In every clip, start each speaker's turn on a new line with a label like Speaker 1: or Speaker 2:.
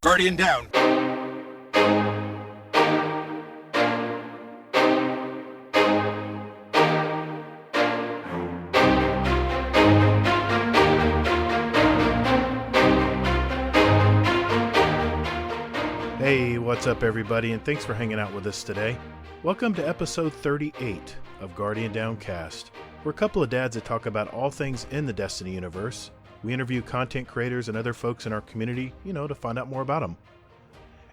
Speaker 1: Guardian down.
Speaker 2: Hey, what's up everybody, and thanks for hanging out with us today. Welcome to episode 38 of Guardian Downcast. We're a couple of dads that talk about all things in the Destiny universe. We interview content creators and other folks in our community, to find out more about them.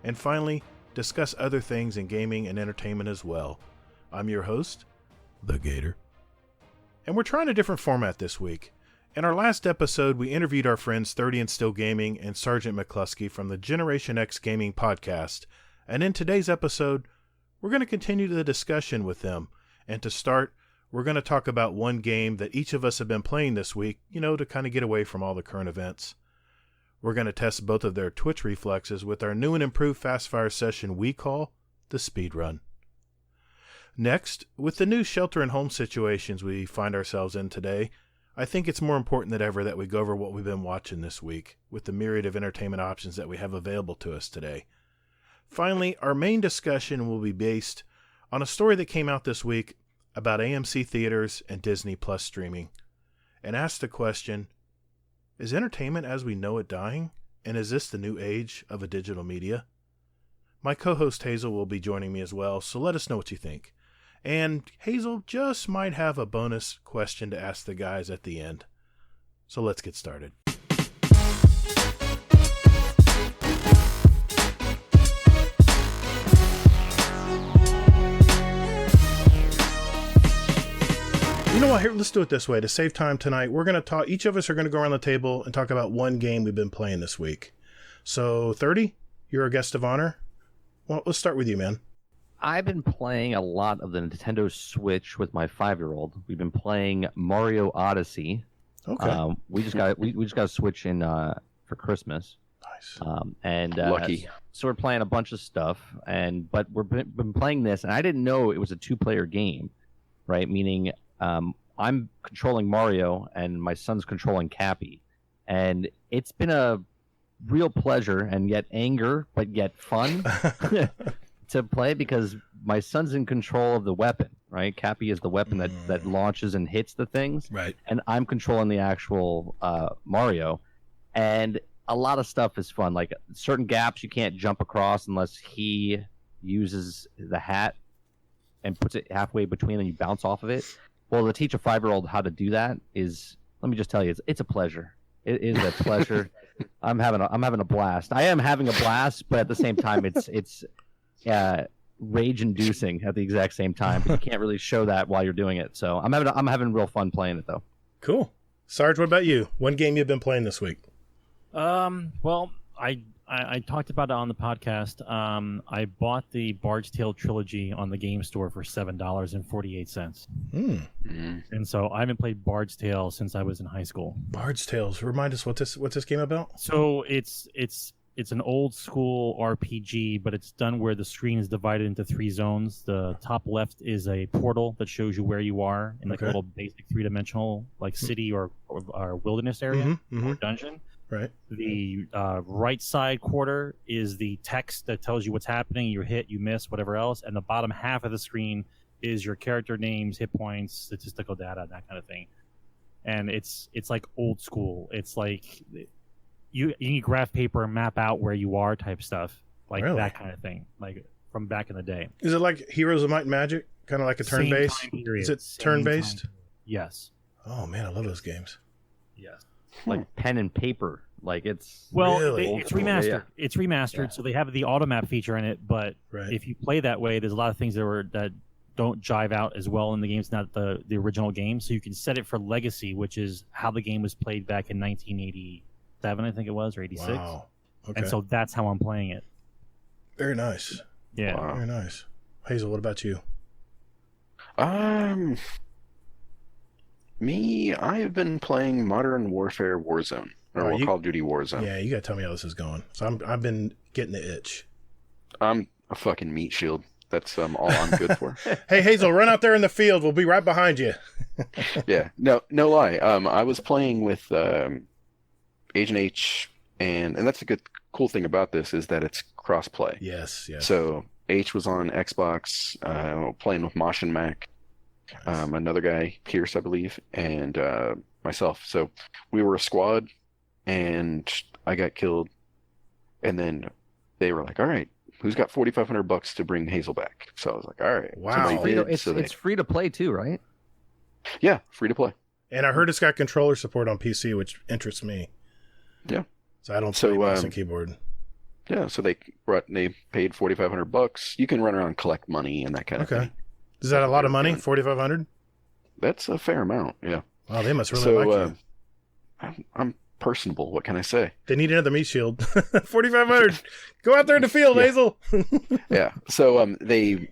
Speaker 2: And finally, discuss other things in gaming and entertainment as well. I'm your host, The Gator. And we're trying a different format this week. In our last episode, we interviewed our friends 30 and Still Gaming and SgtMclusky from the GenerationXGaming podcast. And in today's episode, we're going to continue the discussion with them. And to start, we're going to talk about one game that each of us have been playing this week, to kind of get away from all the current events. We're going to test both of their Twitch reflexes with our new and improved fast-fire session we call the SpeedRun. Next, with the new shelter and home situations we find ourselves in today, I think it's more important than ever that we go over what we've been watching this week with the myriad of entertainment options that we have available to us today. Finally, our main discussion will be based on a story that came out this week about AMC theaters and Disney Plus streaming, and ask the question, is entertainment as we know it dying? And is this the new age of a digital media? My co-host Hazel will be joining me as well, so let us know what you think. And Hazel just might have a bonus question to ask the guys at the end. So let's get started. You know what? Here, let's do it this way. To save time tonight, we're going to talk. Each of us are going to go around the table and talk about one game we've been playing this week. So, 30, you're a guest of honor. Well, let's start with you, man.
Speaker 3: I've been playing a lot of the Nintendo Switch with my 5-year-old. We've been playing Mario Odyssey.
Speaker 2: Okay.
Speaker 3: We just got a Switch in for Christmas.
Speaker 2: Nice.
Speaker 4: Lucky.
Speaker 3: So we're playing a bunch of stuff, but we've been playing this, and I didn't know it was a 2-player game, right? Meaning, I'm controlling Mario, and my son's controlling Cappy, and it's been a real pleasure, and yet anger, but yet fun. To play because my son's in control of the weapon, right? Cappy is the weapon that launches and hits the things,
Speaker 2: right?
Speaker 3: And I'm controlling the actual Mario, and a lot of stuff is fun. Like certain gaps you can't jump across unless he uses the hat and puts it halfway between, and you bounce off of it. Well, to teach a 5-year-old how to do that is, let me just tell you, it's a pleasure. It is a pleasure. I'm having a blast. I am having a blast, but at the same time, it's rage-inducing at the exact same time. But you can't really show that while you're doing it. So I'm having real fun playing it though.
Speaker 2: Cool. Sarge, what about you? One game you've been playing this week?
Speaker 5: Well, I talked about it on the podcast. I bought the Bard's Tale trilogy on the game store for $7.48. And so I haven't played Bard's Tale since I was in high school.
Speaker 2: Bard's Tales. Remind us what's this game about?
Speaker 5: So it's an old school RPG, but it's done where the screen is divided into 3 zones. The top left is a portal that shows you where you are in like a little basic 3-dimensional like city or wilderness area or dungeon.
Speaker 2: Right.
Speaker 5: The right side quarter is the text that tells you what's happening. You hit, you miss, whatever else. And the bottom half of the screen is your character names, hit points, statistical data, that kind of thing. And it's like old school. It's like you need graph paper and map out where you are type stuff, like that kind of thing, like from back in the day.
Speaker 2: Is it like Heroes of Might and Magic, kind of like a turn-based? Is it turn-based?
Speaker 5: Yes.
Speaker 2: Oh man, I love those games.
Speaker 5: Yes.
Speaker 3: Like pen and paper, like it's
Speaker 5: it's remastered. Yeah. It's remastered, so they have the auto map feature in it. But if you play that way, there's a lot of things that don't jive out as well in the game. It's not the original game, so you can set it for Legacy, which is how the game was played back in 1987, I think it was, or 86.
Speaker 2: Wow. Okay.
Speaker 5: And so that's how I'm playing it.
Speaker 2: Very nice.
Speaker 5: Yeah.
Speaker 2: Wow. Very nice. Hazel, what about you?
Speaker 4: Me, I have been playing Modern Warfare Warzone, or Call of Duty Warzone.
Speaker 2: Yeah, you gotta tell me how this is going. So I've been getting the itch.
Speaker 4: I'm a fucking meat shield. That's all I'm good for.
Speaker 2: Hey, Hazel, run out there in the field. We'll be right behind you.
Speaker 4: Yeah, no lie. I was playing with Agent H, and that's a cool thing about this is that it's cross-play.
Speaker 2: Yes.
Speaker 4: So H was on Xbox, playing with Mosh and Mac, another guy, Pierce, I believe, and myself. So we were a squad, and I got killed, and then they were like, "All right, who's got $4,500 to bring Hazel back?" So I was like, "All right."
Speaker 2: Wow.
Speaker 4: So they did,
Speaker 3: It's free to play too, right?
Speaker 4: Yeah, free to play.
Speaker 2: And I heard it's got controller support on PC, which interests me.
Speaker 4: Yeah.
Speaker 2: So I don't play mouse and keyboard.
Speaker 4: Yeah, so they paid $4,500. You can run around and collect money and that kind of thing.
Speaker 2: Is that a lot of money? $4,500?
Speaker 4: That's a fair amount. Yeah.
Speaker 2: Wow, they must really like you.
Speaker 4: I'm personable. What can I say?
Speaker 2: They need another meat shield. $4,500. Go out there in the field, Hazel.
Speaker 4: Yeah. So they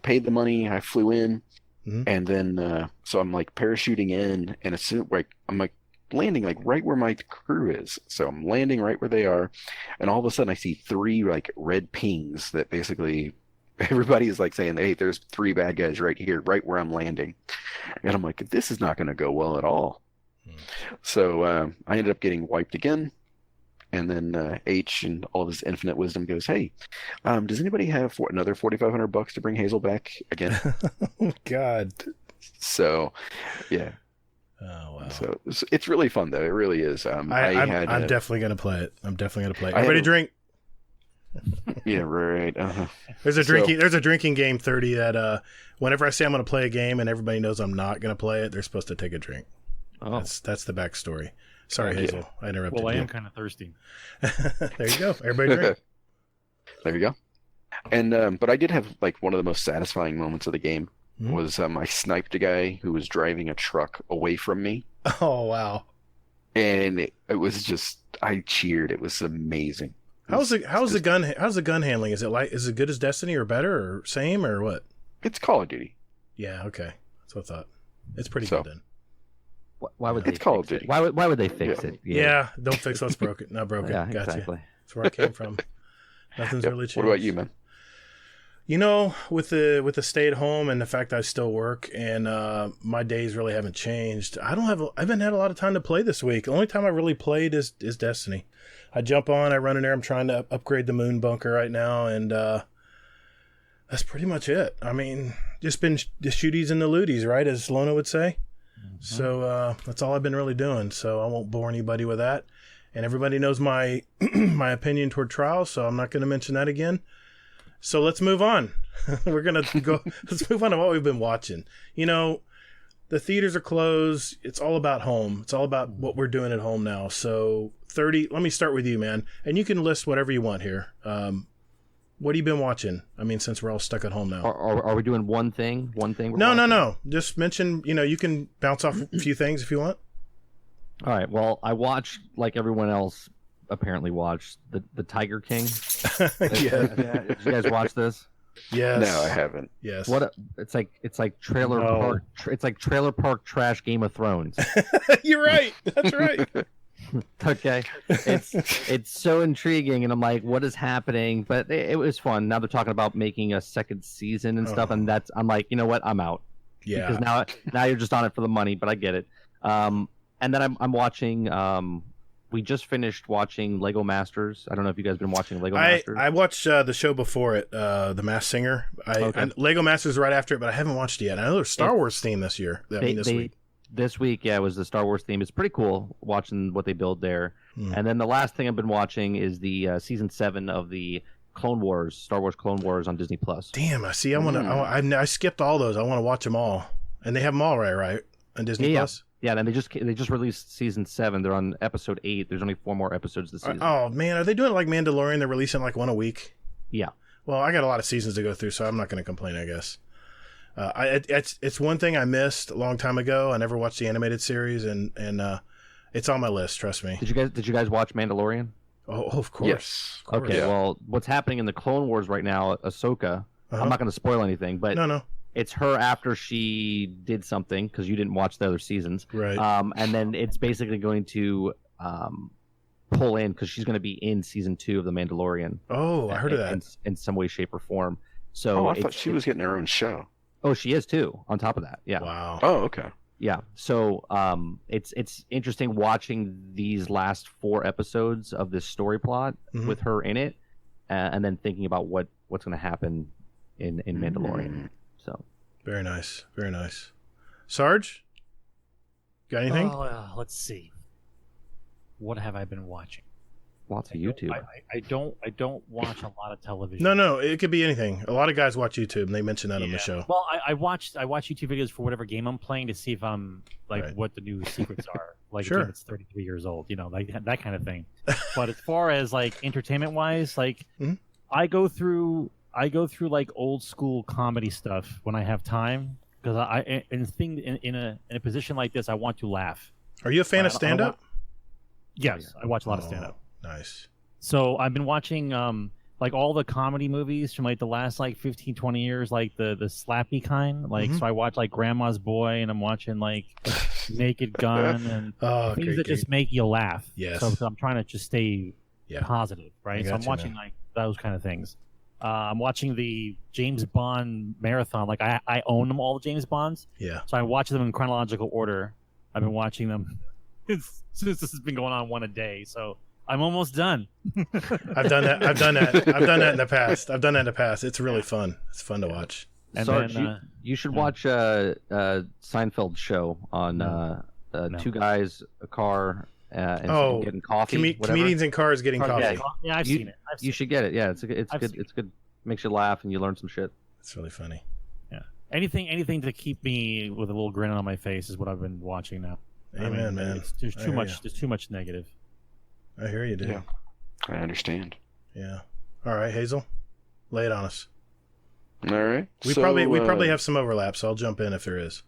Speaker 4: paid the money. I flew in, and then so I'm parachuting in, and as soon I'm landing right where my crew is. So I'm landing right where they are, and all of a sudden I see 3 red pings that basically everybody is saying, "Hey, there's 3 bad guys right here, right where I'm landing," and I'm like, "This is not going to go well at all." So I ended up getting wiped again, and then H and all of his infinite wisdom goes, "Hey, does anybody have another $4,500 to bring Hazel back again?"
Speaker 2: Oh God.
Speaker 4: So, yeah.
Speaker 2: Oh wow!
Speaker 4: So it's really fun though. It really is. I'm
Speaker 2: definitely gonna play it. Everybody drink.
Speaker 4: Yeah, right.
Speaker 2: There's a drinking game 30 that whenever I say I'm gonna play a game and everybody knows I'm not gonna play it, they're supposed to take a drink. Oh, that's the backstory. Sorry, Hazel, I interrupted.
Speaker 5: Well, I am kind of thirsty.
Speaker 2: There you go. Everybody drink.
Speaker 4: There you go. And but I did have one of the most satisfying moments of the game. Was I sniped a guy who was driving a truck away from me.
Speaker 2: Oh wow!
Speaker 4: And it was just, I cheered. It was amazing.
Speaker 2: How's the gun handling? Is it good as Destiny or better or same or what?
Speaker 4: It's Call of Duty.
Speaker 2: Yeah, okay, that's what I thought. It's pretty good then.
Speaker 3: Why would they?
Speaker 4: It's Call of Duty.
Speaker 3: Why would they fix it?
Speaker 2: Yeah, don't fix what's broken. Not broken.
Speaker 3: Yeah,
Speaker 2: gotcha.
Speaker 3: exactly.
Speaker 2: That's where I came from. Nothing's really changed.
Speaker 4: What about you, man?
Speaker 2: You know, with the stay at home and the fact I still work and my days really haven't changed. I haven't had a lot of time to play this week. The only time I really played is Destiny. I jump on, I run in there. I'm trying to upgrade the moon bunker right now, and that's pretty much it. I mean, just been the shooties and the looties, right, as Lona would say. Mm-hmm. So that's all I've been really doing. So I won't bore anybody with that. And everybody knows my my opinion toward Trials, so I'm not going to mention that again. So let's move on. Let's move on to what we've been watching. You know, the theaters are closed. It's all about home. It's all about what we're doing at home now. So let me start with you, man. And you can list whatever you want here. What have you been watching? I mean, since we're all stuck at home now.
Speaker 3: Are we doing one thing?
Speaker 2: No. Just mention, you can bounce off a few things if you want.
Speaker 3: All right. Well, I watched, like everyone else apparently watched, the Tiger King.
Speaker 2: Yeah.
Speaker 3: Did you guys watch this?
Speaker 2: Yes.
Speaker 4: No, I haven't.
Speaker 2: Yes.
Speaker 3: It's like trailer park. It's like trailer park trash Game of Thrones.
Speaker 2: You're right. That's right.
Speaker 3: Okay. It's so intriguing, and I'm like, what is happening? But it was fun. Now they're talking about making a second season and stuff, and I'm like, you know what? I'm out.
Speaker 2: Yeah.
Speaker 3: Because now you're just on it for the money, but I get it. And then I'm watching. We just finished watching Lego Masters. I don't know if you guys have been watching Lego Masters.
Speaker 2: I watched the show before it, The Masked Singer. Lego Masters right after it, but I haven't watched it yet. I know there's Star Wars theme this year. This week.
Speaker 3: This week, yeah, it was the Star Wars theme. It's pretty cool watching what they build there. And then the last thing I've been watching is the season 7 of the Clone Wars, Star Wars Clone Wars on Disney Plus.
Speaker 2: Damn, I see. I skipped all those. I want to watch them all, and they have them all right on Disney Plus.
Speaker 3: Yeah, and they just released season 7. They're on episode 8. There's only 4 more episodes this season.
Speaker 2: Oh man, are they doing it like Mandalorian? They're releasing like one a week.
Speaker 3: Yeah.
Speaker 2: Well, I got a lot of seasons to go through, so I'm not going to complain, I guess. It's one thing I missed a long time ago. I never watched the animated series, and it's on my list. Trust me.
Speaker 3: Did you guys watch Mandalorian?
Speaker 2: Oh, of course.
Speaker 4: Yes.
Speaker 2: Of course.
Speaker 3: Okay. Yeah. Well, what's happening in the Clone Wars right now? Ahsoka. I'm not going to spoil anything, but
Speaker 2: no.
Speaker 3: It's her after she did something, because you didn't watch the other seasons,
Speaker 2: right?
Speaker 3: And then it's basically going to pull in, because she's going to be in season 2 of The Mandalorian.
Speaker 2: Oh, I heard of that
Speaker 3: in some way, shape, or form. So
Speaker 4: I thought she was getting her own show.
Speaker 3: Oh, she is too. On top of that, yeah.
Speaker 2: Wow.
Speaker 4: Oh, okay.
Speaker 3: Yeah. So it's interesting watching these last 4 episodes of this story plot with her in it, and then thinking about what's going to happen in Mandalorian. So
Speaker 2: very nice, very nice. Sarge, got anything?
Speaker 5: Let's see. What have I been watching?
Speaker 3: Lots of YouTube.
Speaker 5: I don't watch a lot of television.
Speaker 2: No, it could be anything. A lot of guys watch YouTube, and they mention that on the show.
Speaker 5: Well, I watch YouTube videos for whatever game I'm playing to see if I'm what the new secrets are. Like
Speaker 2: sure.
Speaker 5: a game that's 33 years old, like that kind of thing. But as far as like entertainment wise, like I go through like old school comedy stuff when I have time because in a position like this I want to laugh.
Speaker 2: Are you a fan of stand up?
Speaker 5: Yes, I watch a lot of stand up.
Speaker 2: Nice.
Speaker 5: So I've been watching like all the comedy movies from like the last like 15, 20 years, like the slappy kind. Like so I watch like Grandma's Boy and I'm watching like Naked Gun and things that just make you laugh.
Speaker 2: Yes.
Speaker 5: So I'm trying to just stay positive, right? So I'm watching like those kind of things. I'm watching the James Bond marathon. Like I own them all, the James Bonds. Yeah. So I watch them in chronological order. I've been watching them since this has been going on one a day. So I'm almost done.
Speaker 2: I've done that. I've done that in the past. It's really fun. It's fun to watch.
Speaker 3: And Sarge, you should watch Seinfeld's show on 2 guys, a car, and getting coffee.
Speaker 2: Comedians in cars getting coffee.
Speaker 5: Yeah, I've seen it.
Speaker 3: You should get it. Yeah, it's good. It's good. Makes you laugh and you learn some shit.
Speaker 2: It's really funny.
Speaker 5: Yeah. Anything to keep me with a little grin on my face is what I've been watching now.
Speaker 2: Amen, man.
Speaker 5: There's too much. There's too much negative.
Speaker 2: I hear you, dude.
Speaker 4: Yeah, I understand.
Speaker 2: Yeah. All right, Hazel, lay it on us.
Speaker 4: All right.
Speaker 2: We probably have some overlap, so I'll jump in if there is.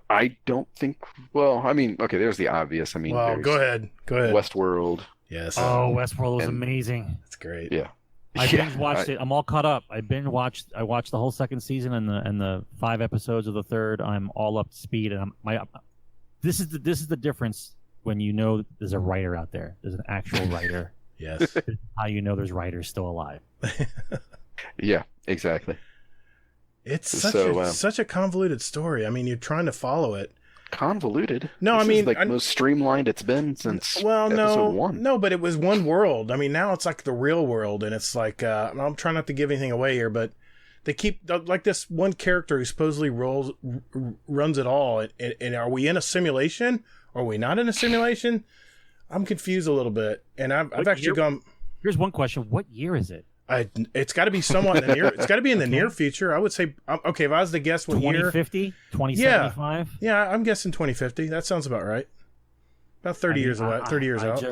Speaker 4: I don't think. Well, I mean, okay. There's the obvious. I mean,
Speaker 2: go ahead.
Speaker 4: Westworld.
Speaker 2: Yes.
Speaker 5: Oh, Westworld was amazing.
Speaker 2: That's great.
Speaker 4: Yeah.
Speaker 5: I binge watched it. I'm all caught up. I watched the whole second season and the 5 episodes of the third. I'm all up to speed, and this is the difference when you know there's a writer out there. There's an actual writer.
Speaker 2: Yes.
Speaker 5: How you know there's writers still alive.
Speaker 4: Yeah, exactly.
Speaker 2: It's such a convoluted story. I mean, you're trying to follow it.
Speaker 4: Convoluted?
Speaker 2: No,
Speaker 4: this
Speaker 2: I mean,
Speaker 4: is like most streamlined it's been since episode 1.
Speaker 2: No, but it was one world. I mean, now it's like the real world, and it's like I'm trying not to give anything away here, but they keep like this one character who supposedly runs it all. And are we in a simulation? Are we not in a simulation? I'm confused a little bit, and I've actually gone.
Speaker 5: Here's one question: what year is it?
Speaker 2: It's got to be somewhat in the near. It's got to be in the near future. I would say. Okay, if I was to guess what
Speaker 5: 2050, 2075.
Speaker 2: Yeah, I'm guessing 2050. That sounds about right. About 30 years away. 30 years out.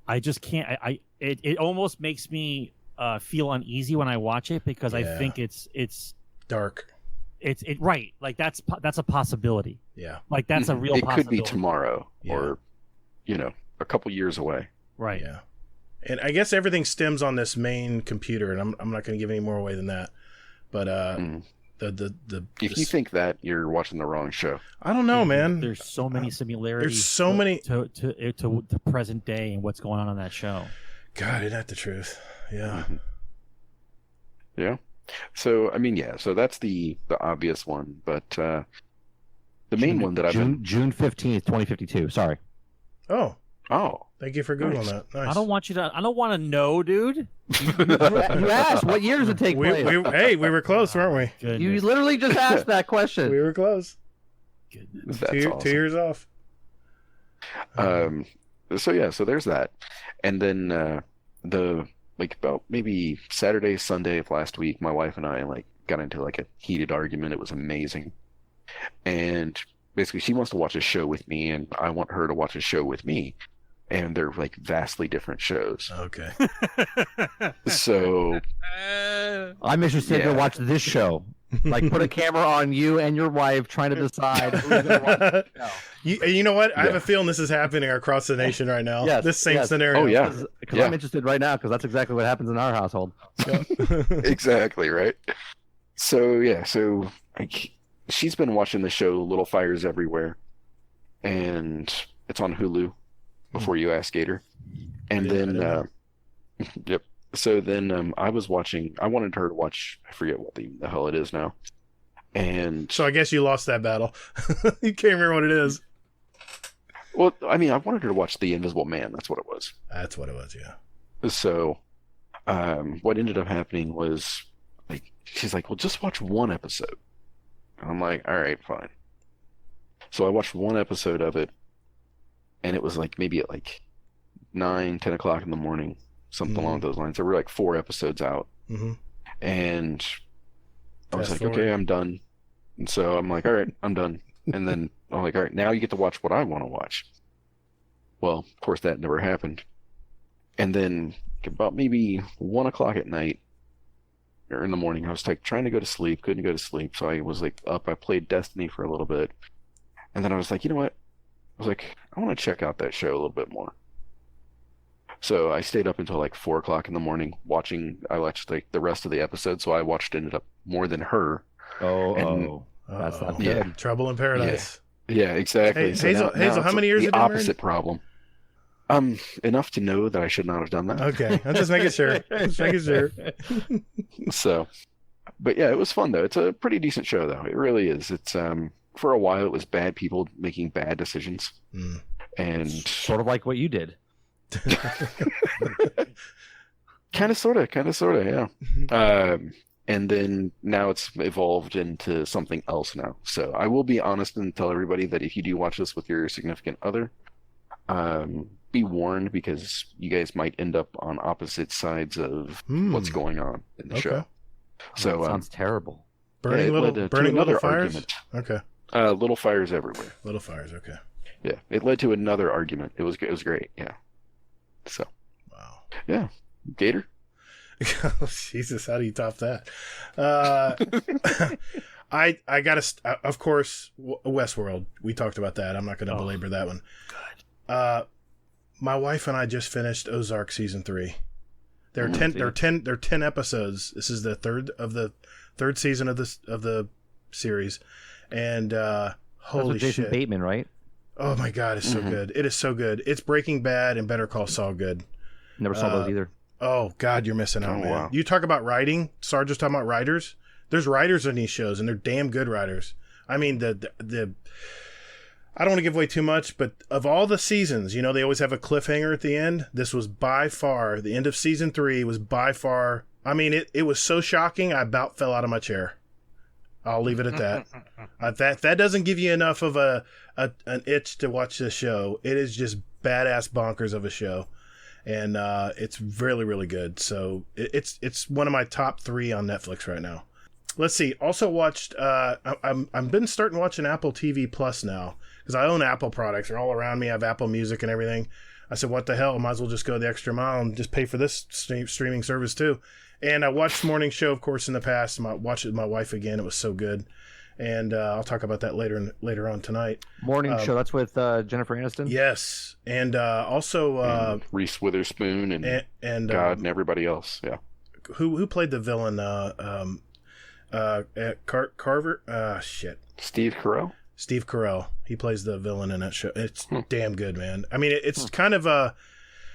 Speaker 5: I just can't. It almost makes me feel uneasy when I watch it because I think it's
Speaker 2: dark.
Speaker 5: It's right. Like that's a possibility.
Speaker 2: Yeah.
Speaker 5: Like that's a real possibility.
Speaker 4: It could be tomorrow or, a couple years away.
Speaker 5: Right.
Speaker 2: Yeah. And I guess everything stems on this main computer, and I'm not going to give any more away than that. But
Speaker 4: if you think that, you're watching the wrong show.
Speaker 2: I don't know, man.
Speaker 5: There's so many similarities.
Speaker 2: There's so many
Speaker 5: to present day and what's going on that show.
Speaker 2: God, isn't that the truth? Yeah.
Speaker 4: Mm-hmm. Yeah. So I mean, so that's the obvious one, but the main one that I've been...
Speaker 3: June 15th, 2052. Sorry.
Speaker 2: Oh.
Speaker 4: Oh.
Speaker 2: Thank you for Googling that. Nice.
Speaker 5: I don't want to know, dude.
Speaker 3: You asked, what year does it take place?
Speaker 2: We were close, weren't we?
Speaker 5: Goodness.
Speaker 3: You literally just asked that question.
Speaker 2: We were close.
Speaker 5: Goodness.
Speaker 4: That's awesome.
Speaker 2: 2 years off.
Speaker 4: So there's that. And then about maybe Saturday, Sunday of last week, my wife and I got into a heated argument. It was amazing. And basically she wants to watch a show with me and I want her to watch a show with me. And they're vastly different shows.
Speaker 2: Okay.
Speaker 4: So
Speaker 3: I'm interested to watch this show. Put a camera on you and your wife trying to decide who's going to watch the show.
Speaker 2: You know what? I have a feeling this is happening across the nation right now.
Speaker 3: Yes,
Speaker 2: this same scenario.
Speaker 4: Oh, yeah.
Speaker 3: Because I'm interested right now because that's exactly what happens in our household.
Speaker 4: Exactly, right? So, she's been watching the show Little Fires Everywhere. And it's on Hulu. Before you ask, Gator. And then, yep. So then I wanted her to watch, I forget what the hell it is now. And
Speaker 2: So I guess you lost that battle. You can't remember what it is.
Speaker 4: well, I mean, I wanted her to watch The Invisible Man. That's what it was.
Speaker 2: That's what it was, yeah.
Speaker 4: So, what ended up happening was, like, she's like, "Well, just watch one episode." And I'm like, "All right, fine." So I watched one episode of it, and it was like maybe at like 9, 10 o'clock in the morning, something along those lines. There were like 4 episodes out, and I was
Speaker 2: Fast
Speaker 4: like,
Speaker 2: forward.
Speaker 4: "Okay, I'm done." And so I'm like, "All right, I'm done." And then I'm like, "All right, now you get to watch what I want to watch." Well, of course, that never happened. And then about maybe 1 o'clock at night or in the morning, I was like trying to go to sleep, couldn't go to sleep. So I was like up, I played Destiny for a little bit. And then I was like, you know what? I was like, I want to check out that show a little bit more. So I stayed up until like 4 o'clock in the morning I watched like the rest of the episode. So I ended up more than her.
Speaker 3: That's not
Speaker 2: Uh-oh.
Speaker 3: good.
Speaker 4: Yeah.
Speaker 2: Trouble in paradise.
Speaker 4: Yeah, exactly.
Speaker 2: Hey,
Speaker 4: So
Speaker 2: Hazel,
Speaker 4: now
Speaker 2: how
Speaker 4: it's
Speaker 2: many years
Speaker 4: the
Speaker 2: have you been married?
Speaker 4: opposite problem. Enough to know that I should not have done that.
Speaker 2: Okay, I'm just making sure. Just making sure.
Speaker 4: So, but yeah, it was fun though. It's a pretty decent show though. It really is. It's for a while it was bad people making bad decisions, and
Speaker 3: Sort of like what you did.
Speaker 4: kind of, sorta, yeah. And then now it's evolved into something else now. So I will be honest and tell everybody that if you do watch this with your significant other, be warned because you guys might end up on opposite sides of what's going on in the
Speaker 2: Okay.
Speaker 4: show. So
Speaker 3: That sounds terrible.
Speaker 2: Burning little fires.
Speaker 4: argument.
Speaker 2: Okay,
Speaker 4: Little fires everywhere.
Speaker 2: little fires. Okay.
Speaker 4: Yeah, it led to another argument. It was great. Yeah. So
Speaker 2: Wow.
Speaker 4: yeah, Gator.
Speaker 2: Jesus, how do you top that? I gotta, of course, Westworld. We talked about that. I'm not going to belabor that one. Good. My wife and I just finished Ozark season 3. There are 10 episodes. This is the third season of the series, and holy
Speaker 3: That's with Jason
Speaker 2: shit!
Speaker 3: Bateman, right?
Speaker 2: Oh my god, it's so good. It is so good. It's Breaking Bad and Better Call Saul good.
Speaker 3: Never saw those either.
Speaker 2: Oh God, you're missing out, man.
Speaker 4: Wow.
Speaker 2: You talk about writing. Sarge was talking about writers. There's writers in these shows, and they're damn good writers. I mean, the I don't want to give away too much, but of all the seasons, you know, they always have a cliffhanger at the end. This was by far, the end of season 3 was by far, I mean, it was so shocking, I about fell out of my chair. I'll leave it at that. That doesn't give you enough of an itch to watch this show. It is just badass bonkers of a show. And it's really, really good. So it's one of my top 3 on Netflix right now. Let's see. Also watched, I've been starting watching Apple TV Plus now. Because I own Apple products. They're all around me. I have Apple Music and everything. I said, what the hell? I might as well just go the extra mile and just pay for this streaming service too. And I watched Morning Show, of course, in the past. I watched it with my wife again. It was so good. And I'll talk about that later on tonight.
Speaker 3: Morning Show, that's with Jennifer Aniston?
Speaker 2: Yes. And also...
Speaker 4: and Reese Witherspoon and God and everybody else. Yeah.
Speaker 2: Who played the villain? Carver? Shit.
Speaker 4: Steve Carell?
Speaker 2: Steve Carell. He plays the villain in that show. It's damn good, man. I mean, it's kind of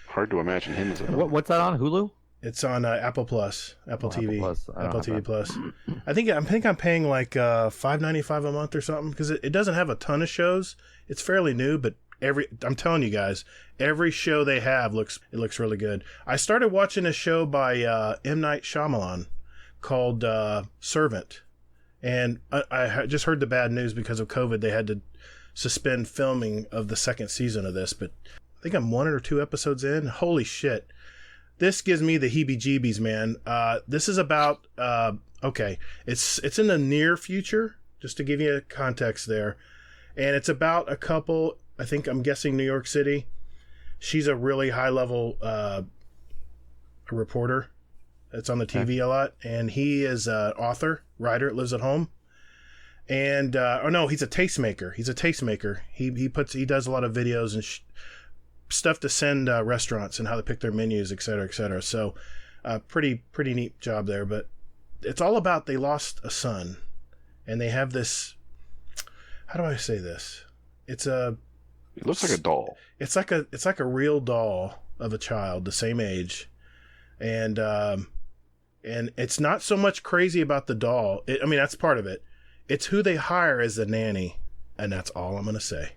Speaker 4: hard to imagine him as a villain.
Speaker 3: What's that on Hulu?
Speaker 2: It's on Apple Plus, Apple TV,
Speaker 3: Apple
Speaker 2: TV Plus. I think I'm paying like $5.95 a month or something because it doesn't have a ton of shows. It's fairly new, but I'm telling you guys, every show they have looks really good. I started watching a show by M. Night Shyamalan called Servant. And I just heard the bad news because of COVID. They had to suspend filming of the second season of this. But I think I'm 1 or 2 episodes in. Holy shit. This gives me the heebie-jeebies, man. This is about... okay. It's in the near future, just to give you a context there. And it's about a couple, I'm guessing New York City. She's a really high-level reporter. It's on the TV a lot, and he is an author, writer, lives at home, and he's a tastemaker. He's a tastemaker. He does a lot of videos and stuff to send restaurants and how to pick their menus, et cetera, et cetera. So, pretty neat job there. But it's all about they lost a son, and they have this. How do I say this? It
Speaker 4: looks like a doll. It's
Speaker 2: like a real doll of a child, the same age, and it's not so much crazy about the doll. I mean, that's part of it. It's who they hire as the nanny, and that's all I'm gonna say.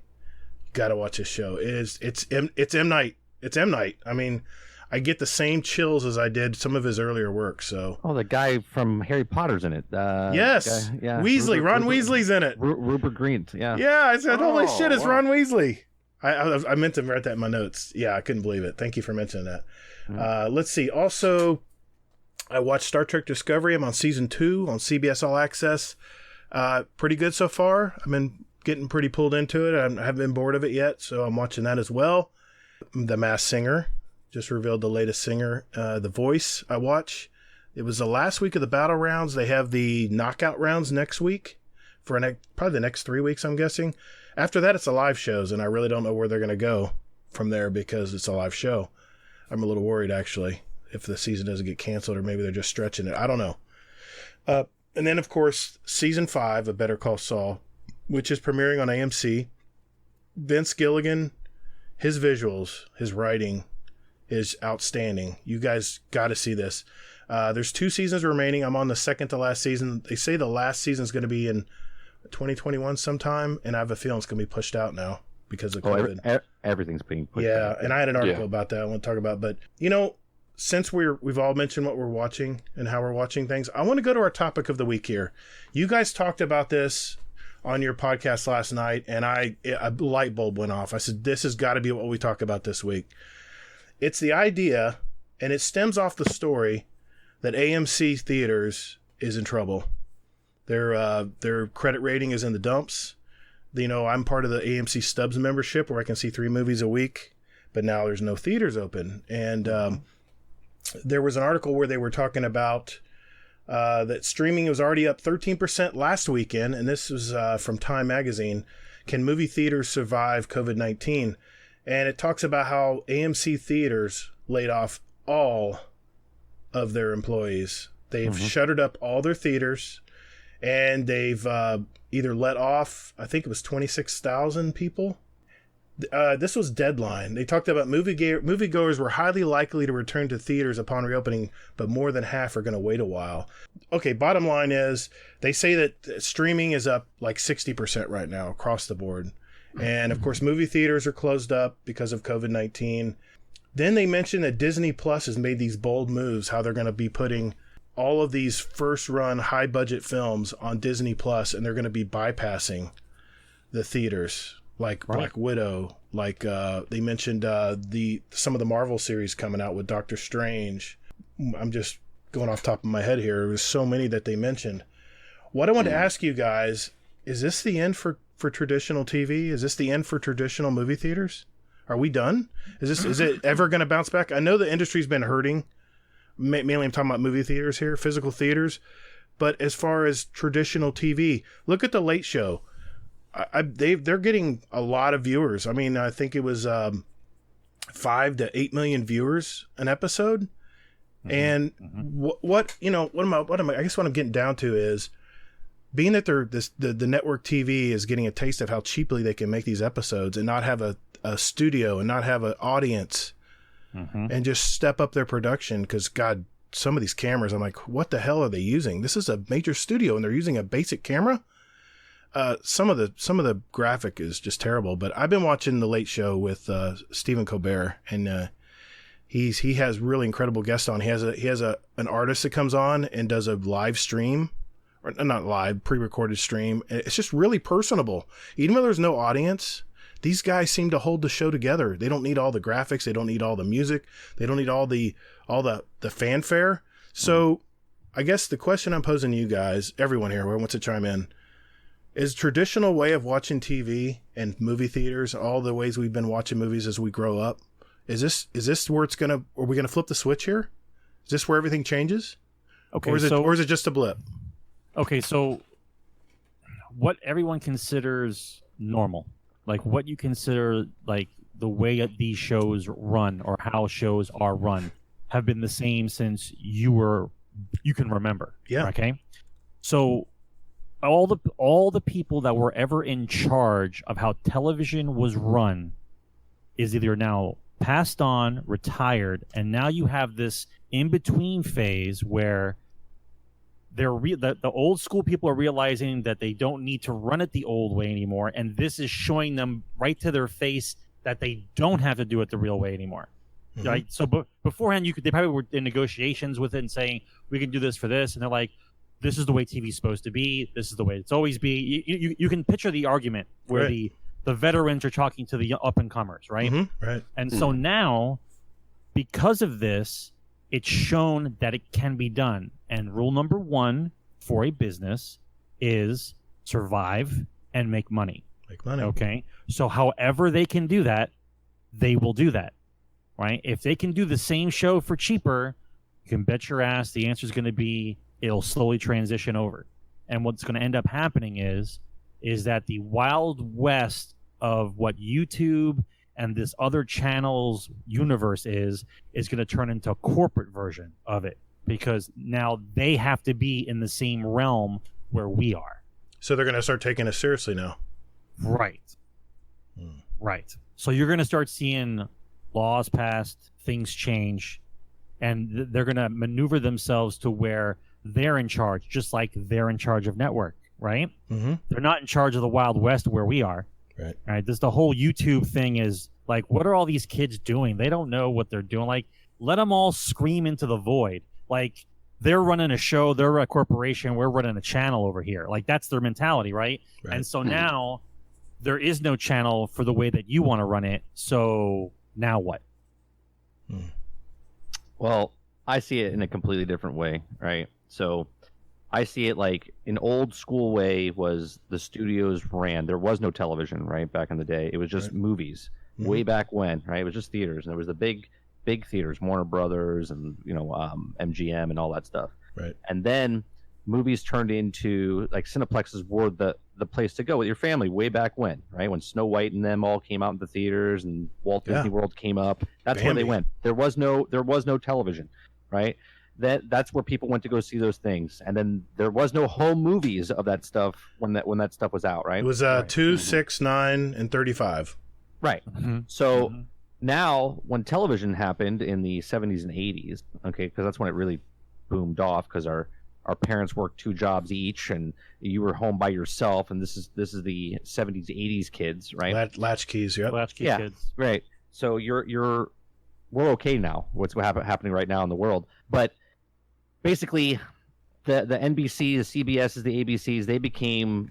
Speaker 2: You gotta watch this show. It's M. Night. It's M. Night. I mean, I get the same chills as I did some of his earlier work. So.
Speaker 3: Oh, the guy from Harry Potter's in it.
Speaker 2: Yes.
Speaker 3: Guy, yeah.
Speaker 2: Weasley. Ron Weasley's in it.
Speaker 3: Rupert Grint. Yeah.
Speaker 2: Yeah. I said, holy shit, it's
Speaker 4: wow.
Speaker 2: Ron Weasley. I meant to write that in my notes. Yeah, I couldn't believe it. Thank you for mentioning that. Let's see. Also, I watched Star Trek Discovery. I'm on season 2 on CBS All Access. Pretty good so far. I've been getting pretty pulled into it. I haven't been bored of it yet, so I'm watching that as well. The Masked Singer just revealed the latest singer. The Voice I watch. It was the last week of the battle rounds. They have the knockout rounds next week for probably the next 3 weeks, I'm guessing. After that, it's the live shows, and I really don't know where they're going to go from there because it's a live show. I'm a little worried, actually, if the season doesn't get canceled or maybe they're just stretching it. I don't know. And then, of course, season 5 of Better Call Saul, which is premiering on AMC. Vince Gilligan, his visuals, his writing is outstanding. You guys got to see this. There's 2 seasons remaining. I'm on the second to last season. They say the last season is going to be in 2021 sometime, and I have a feeling it's going to be pushed out now because of COVID.
Speaker 3: Everything's being pushed
Speaker 2: Yeah,
Speaker 3: out.
Speaker 2: and I had an article about that I want to talk about. But, since we've all mentioned what we're watching and how we're watching things, I want to go to our topic of the week here. You guys talked about this on your podcast last night, and a light bulb went off. I said, this has got to be what we talk about this week. It's the idea, and it stems off the story, that AMC Theaters is in trouble. Their credit rating is in the dumps. I'm part of the AMC Stubs membership where I can see 3 movies a week, but now there's no theaters open. And there was an article where they were talking about that streaming was already up 13% last weekend, and this was from Time Magazine. Can movie theaters survive COVID-19? And it talks about how AMC Theaters laid off all of their employees. They've shuttered up all their theaters, and they've either let off, I think it was 26,000 people. This was Deadline. They talked about moviegoers were highly likely to return to theaters upon reopening, but more than half are going to wait a while. Okay, bottom line is they say that streaming is up like 60% right now across the board. And of course, movie theaters are closed up because of COVID-19. Then they mentioned that Disney Plus has made these bold moves, how they're going to be putting all of these first-run, high-budget films on Disney Plus, and they're going to be bypassing the theaters, like
Speaker 5: right.
Speaker 2: Black Widow, like they mentioned some of the Marvel series coming out with Doctor Strange. I'm just going off the top of my head here. There was so many that they mentioned. What I want to ask you guys, is this the end for traditional TV? Is this the end for traditional movie theaters? Are we done? Is it ever going to bounce back? I know the industry's been hurting. Mainly I'm talking about movie theaters here, physical theaters. But as far as traditional TV, look at The Late Show. They're getting a lot of viewers. I mean, I think it was 5 to 8 million viewers an episode. And what I guess what I'm getting down to is, being that the network TV is getting a taste of how cheaply they can make these episodes and not have a studio and not have an audience and just step up their production. Because God, some of these cameras, I'm like, what the hell are they using? This is a major studio and they're using a basic camera. Some of the graphic is just terrible. But I've been watching The Late Show with Stephen Colbert, and he has really incredible guests on. He has an artist that comes on and does a live stream. Or not live, pre-recorded stream. It's just really personable. Even though there's no audience, these guys seem to hold the show together. They don't need all the graphics. They don't need all the music. They don't need all the fanfare. So I guess the question I'm posing to you guys, everyone here who wants to chime in, is traditional way of watching TV and movie theaters, all the ways we've been watching movies as we grow up, is this where are we going to flip the switch here? Is this where everything changes?
Speaker 5: Okay,
Speaker 2: or is it just a blip?
Speaker 5: Okay, so what everyone considers normal, like what you consider like the way that these shows run or how shows are run, have been the same since you can remember.
Speaker 2: Yeah.
Speaker 5: Okay. So all the people that were ever in charge of how television was run is either now passed on, retired, and now you have this in-between phase where the old school people are realizing that they don't need to run it the old way anymore, and this is showing them right to their face that they don't have to do it the real way anymore. Mm-hmm. Right? So beforehand, they probably were in negotiations with it and saying, we can do this for this, and they're like, this is the way TV's supposed to be. This is the way it's always be. You can picture the argument where the veterans are talking to the up and comers, right?
Speaker 2: Mm-hmm. Right.
Speaker 5: And so now, because of this, it's shown that it can be done. And rule number 1 for a business is survive and make money.
Speaker 2: Make money.
Speaker 5: Okay. So however they can do that, they will do that. Right? If they can do the same show for cheaper, you can bet your ass the answer is going to be it'll slowly transition over. And what's going to end up happening is that the Wild West of what YouTube and this other channel's universe is going to turn into a corporate version of it, because now they have to be in the same realm where we are.
Speaker 2: So they're going to start taking us seriously now.
Speaker 5: Right. Right. So you're going to start seeing laws passed, things change, and they're going to maneuver themselves to where they're in charge, just like they're in charge of network, right?
Speaker 2: Mm-hmm.
Speaker 5: They're not in charge of the Wild West where we are.
Speaker 2: Right.
Speaker 5: Right. This the whole YouTube thing is like, what are all these kids doing? They don't know what they're doing. Like, let them all scream into the void. Like, they're running a show, they're a corporation, we're running a channel over here. Like, that's their mentality, right? And so now there is no channel for the way that you want to run it. So now what?
Speaker 3: Well, I see it in a completely different way, right? So I see it like an old school way was the studios ran. There was no television, right? Back in the day, it was just movies. Mm-hmm. Way back when, right? It was just theaters, and there was the big theaters, Warner Brothers, and MGM and all that stuff.
Speaker 2: Right.
Speaker 3: And then movies turned into like Cineplexes were the place to go with your family way back when, right? When Snow White and them all came out in the theaters and Walt Disney World came up. That's where they went. There was no television, right? That's where people went to go see those things. And then there was no home movies of that stuff when that stuff was out, right?
Speaker 2: It was 2, 6, 9, and 35.
Speaker 3: Right. Mm-hmm. So now when television happened in the 70s and 80s, okay, because that's when it really boomed off, because our parents worked 2 jobs each, and you were home by yourself, and this is the 70s, 80s kids, right?
Speaker 2: Latchkeys, yep.
Speaker 5: Latchkey kids.
Speaker 3: Right. So we're okay now. What's happening right now in the world, but basically, the NBCs, the CBSs, the ABCs, they became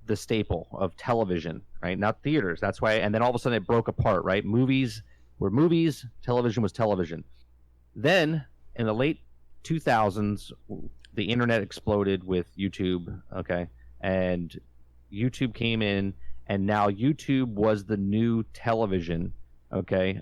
Speaker 3: the staple of television, right? Not theaters. That's why. And then all of a sudden it broke apart, right? Movies were movies, television was television. Then in the late 2000s, the internet exploded with YouTube, okay? And YouTube came in, and now YouTube was the new television, okay?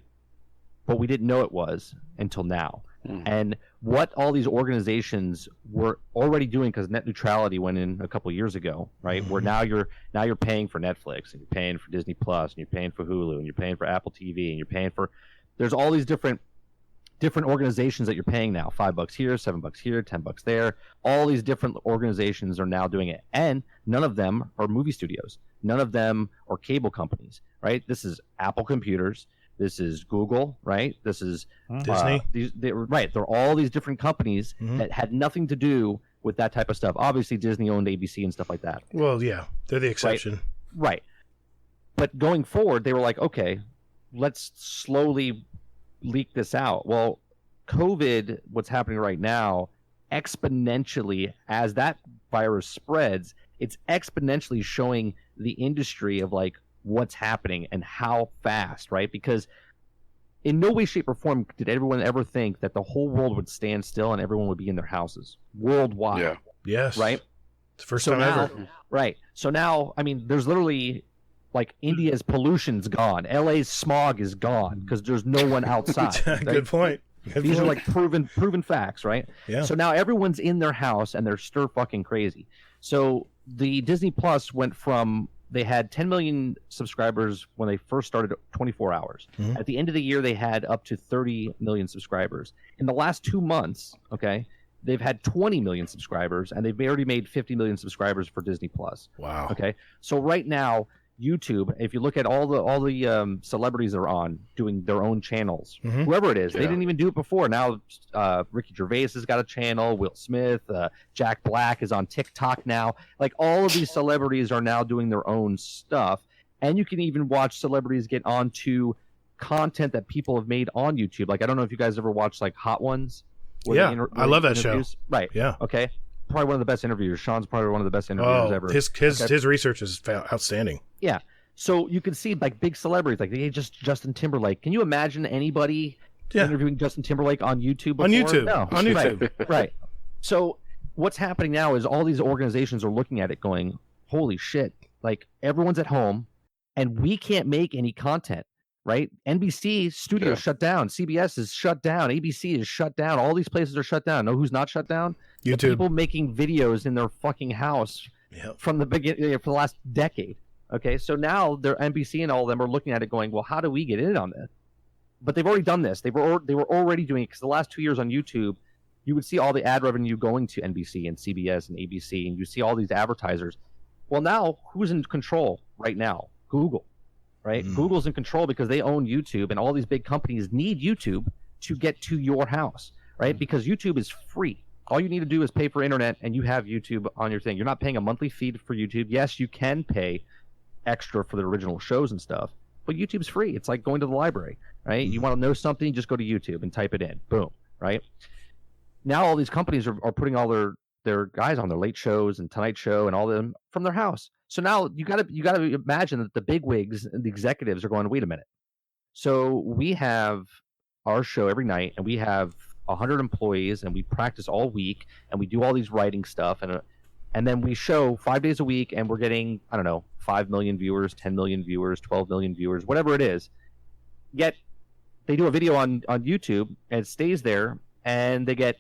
Speaker 3: But we didn't know it was until now. And what all these organizations were already doing, because net neutrality went in a couple of years ago, right? Where now you're paying for Netflix, and you're paying for Disney Plus, and you're paying for Hulu, and you're paying for Apple TV, and you're paying for. There's all these different organizations that you're paying now. $5 here, $7 here, $10 there. All these different organizations are now doing it, and none of them are movie studios. None of them are cable companies, right? This is Apple Computers. This is Google, right? This is
Speaker 2: Disney.
Speaker 3: They're all these different companies that had nothing to do with that type of stuff. Obviously, Disney owned ABC and stuff like that.
Speaker 2: Well, yeah, they're the exception.
Speaker 3: Right. But going forward, they were like, okay, let's slowly leak this out. Well, COVID, what's happening right now, exponentially, as that virus spreads, it's exponentially showing the industry of like, what's happening and how fast, right? Because in no way, shape, or form did everyone ever think that the whole world would stand still and everyone would be in their houses worldwide.
Speaker 4: Yeah.
Speaker 2: Yes.
Speaker 3: Right?
Speaker 2: It's the first time ever.
Speaker 3: Right. So now, I mean, there's literally like India's pollution's gone. LA's smog is gone because there's no one outside.
Speaker 2: Good
Speaker 3: right?
Speaker 2: point.
Speaker 3: These are like proven facts, right?
Speaker 2: Yeah.
Speaker 3: So now everyone's in their house and they're stir fucking crazy. So the Disney Plus went from, they had 10 million subscribers when they first started 24 hours. At the end of the year, they had up to 30 million subscribers. In the last 2 months, okay, they've had 20 million subscribers, and they've already made 50 million subscribers for Disney Plus.
Speaker 2: Wow.
Speaker 3: Okay, so right now, YouTube, if you look at all the celebrities that are on doing their own channels,
Speaker 2: Mhm.
Speaker 3: whoever it is,
Speaker 4: Yeah.
Speaker 3: they didn't even do it before. Now, Ricky Gervais has got a channel. Will Smith, Jack Black is on TikTok now. Like all of these celebrities are now doing their own stuff, and you can even watch celebrities get onto content that people have made on YouTube. Like I don't know if you guys ever watched like Hot Ones. where
Speaker 2: Yeah,
Speaker 3: they
Speaker 2: I love that show.
Speaker 3: interviews- Right.
Speaker 2: Yeah.
Speaker 3: Okay. Probably one of the best interviewers. Sean's probably one of the best interviewers
Speaker 2: Oh,
Speaker 3: ever.
Speaker 2: his research is outstanding.
Speaker 3: So you can see like big celebrities, like Justin Timberlake. Can you imagine anybody
Speaker 2: Yeah.
Speaker 3: interviewing Justin Timberlake on YouTube?
Speaker 2: On
Speaker 3: before?
Speaker 2: YouTube.
Speaker 3: No.
Speaker 2: On YouTube.
Speaker 3: Right. So what's happening now is all these organizations are looking at it going, holy shit, like everyone's at home and we can't make any content, right? NBC studio
Speaker 4: Yeah.
Speaker 3: shut down. CBS is shut down. ABC is shut down. All these places are shut down. Know who's not shut down? The
Speaker 2: YouTube.
Speaker 3: people making videos in their fucking house
Speaker 2: Yep.
Speaker 3: from the beginning for the last decade. Okay, so now they're NBC and all of them are looking at it going, well, how do we get in on this? But they've already done this. They were already doing it because the last 2 years on YouTube, you would see all the ad revenue going to NBC and CBS and ABC, and you see all these advertisers. Well, now who's in control right now? Google, right?
Speaker 2: Mm.
Speaker 3: Google's in control because they own YouTube, and all these big companies need YouTube to get to your house, right? Because YouTube is free. All you need to do is pay for internet, and you have YouTube on your thing. You're not paying a monthly fee for YouTube. Yes, you can pay extra for the original shows and stuff, but YouTube's free. It's like going to the library, right? You want to know something, just go to YouTube and type it in. Boom, right? Now all these companies are putting all their guys on their late shows and Tonight Show and all of them from their house. So now you got to imagine that the big wigs and the executives are going, wait a minute. So we have our show every night, and we have 100 employees, and we practice all week, and we do all these writing stuff, and then we show 5 days a week, and we're getting, I don't know, 5 million viewers, 10 million viewers, 12 million viewers, whatever it is. Yet they do a video on YouTube, and it stays there, and they get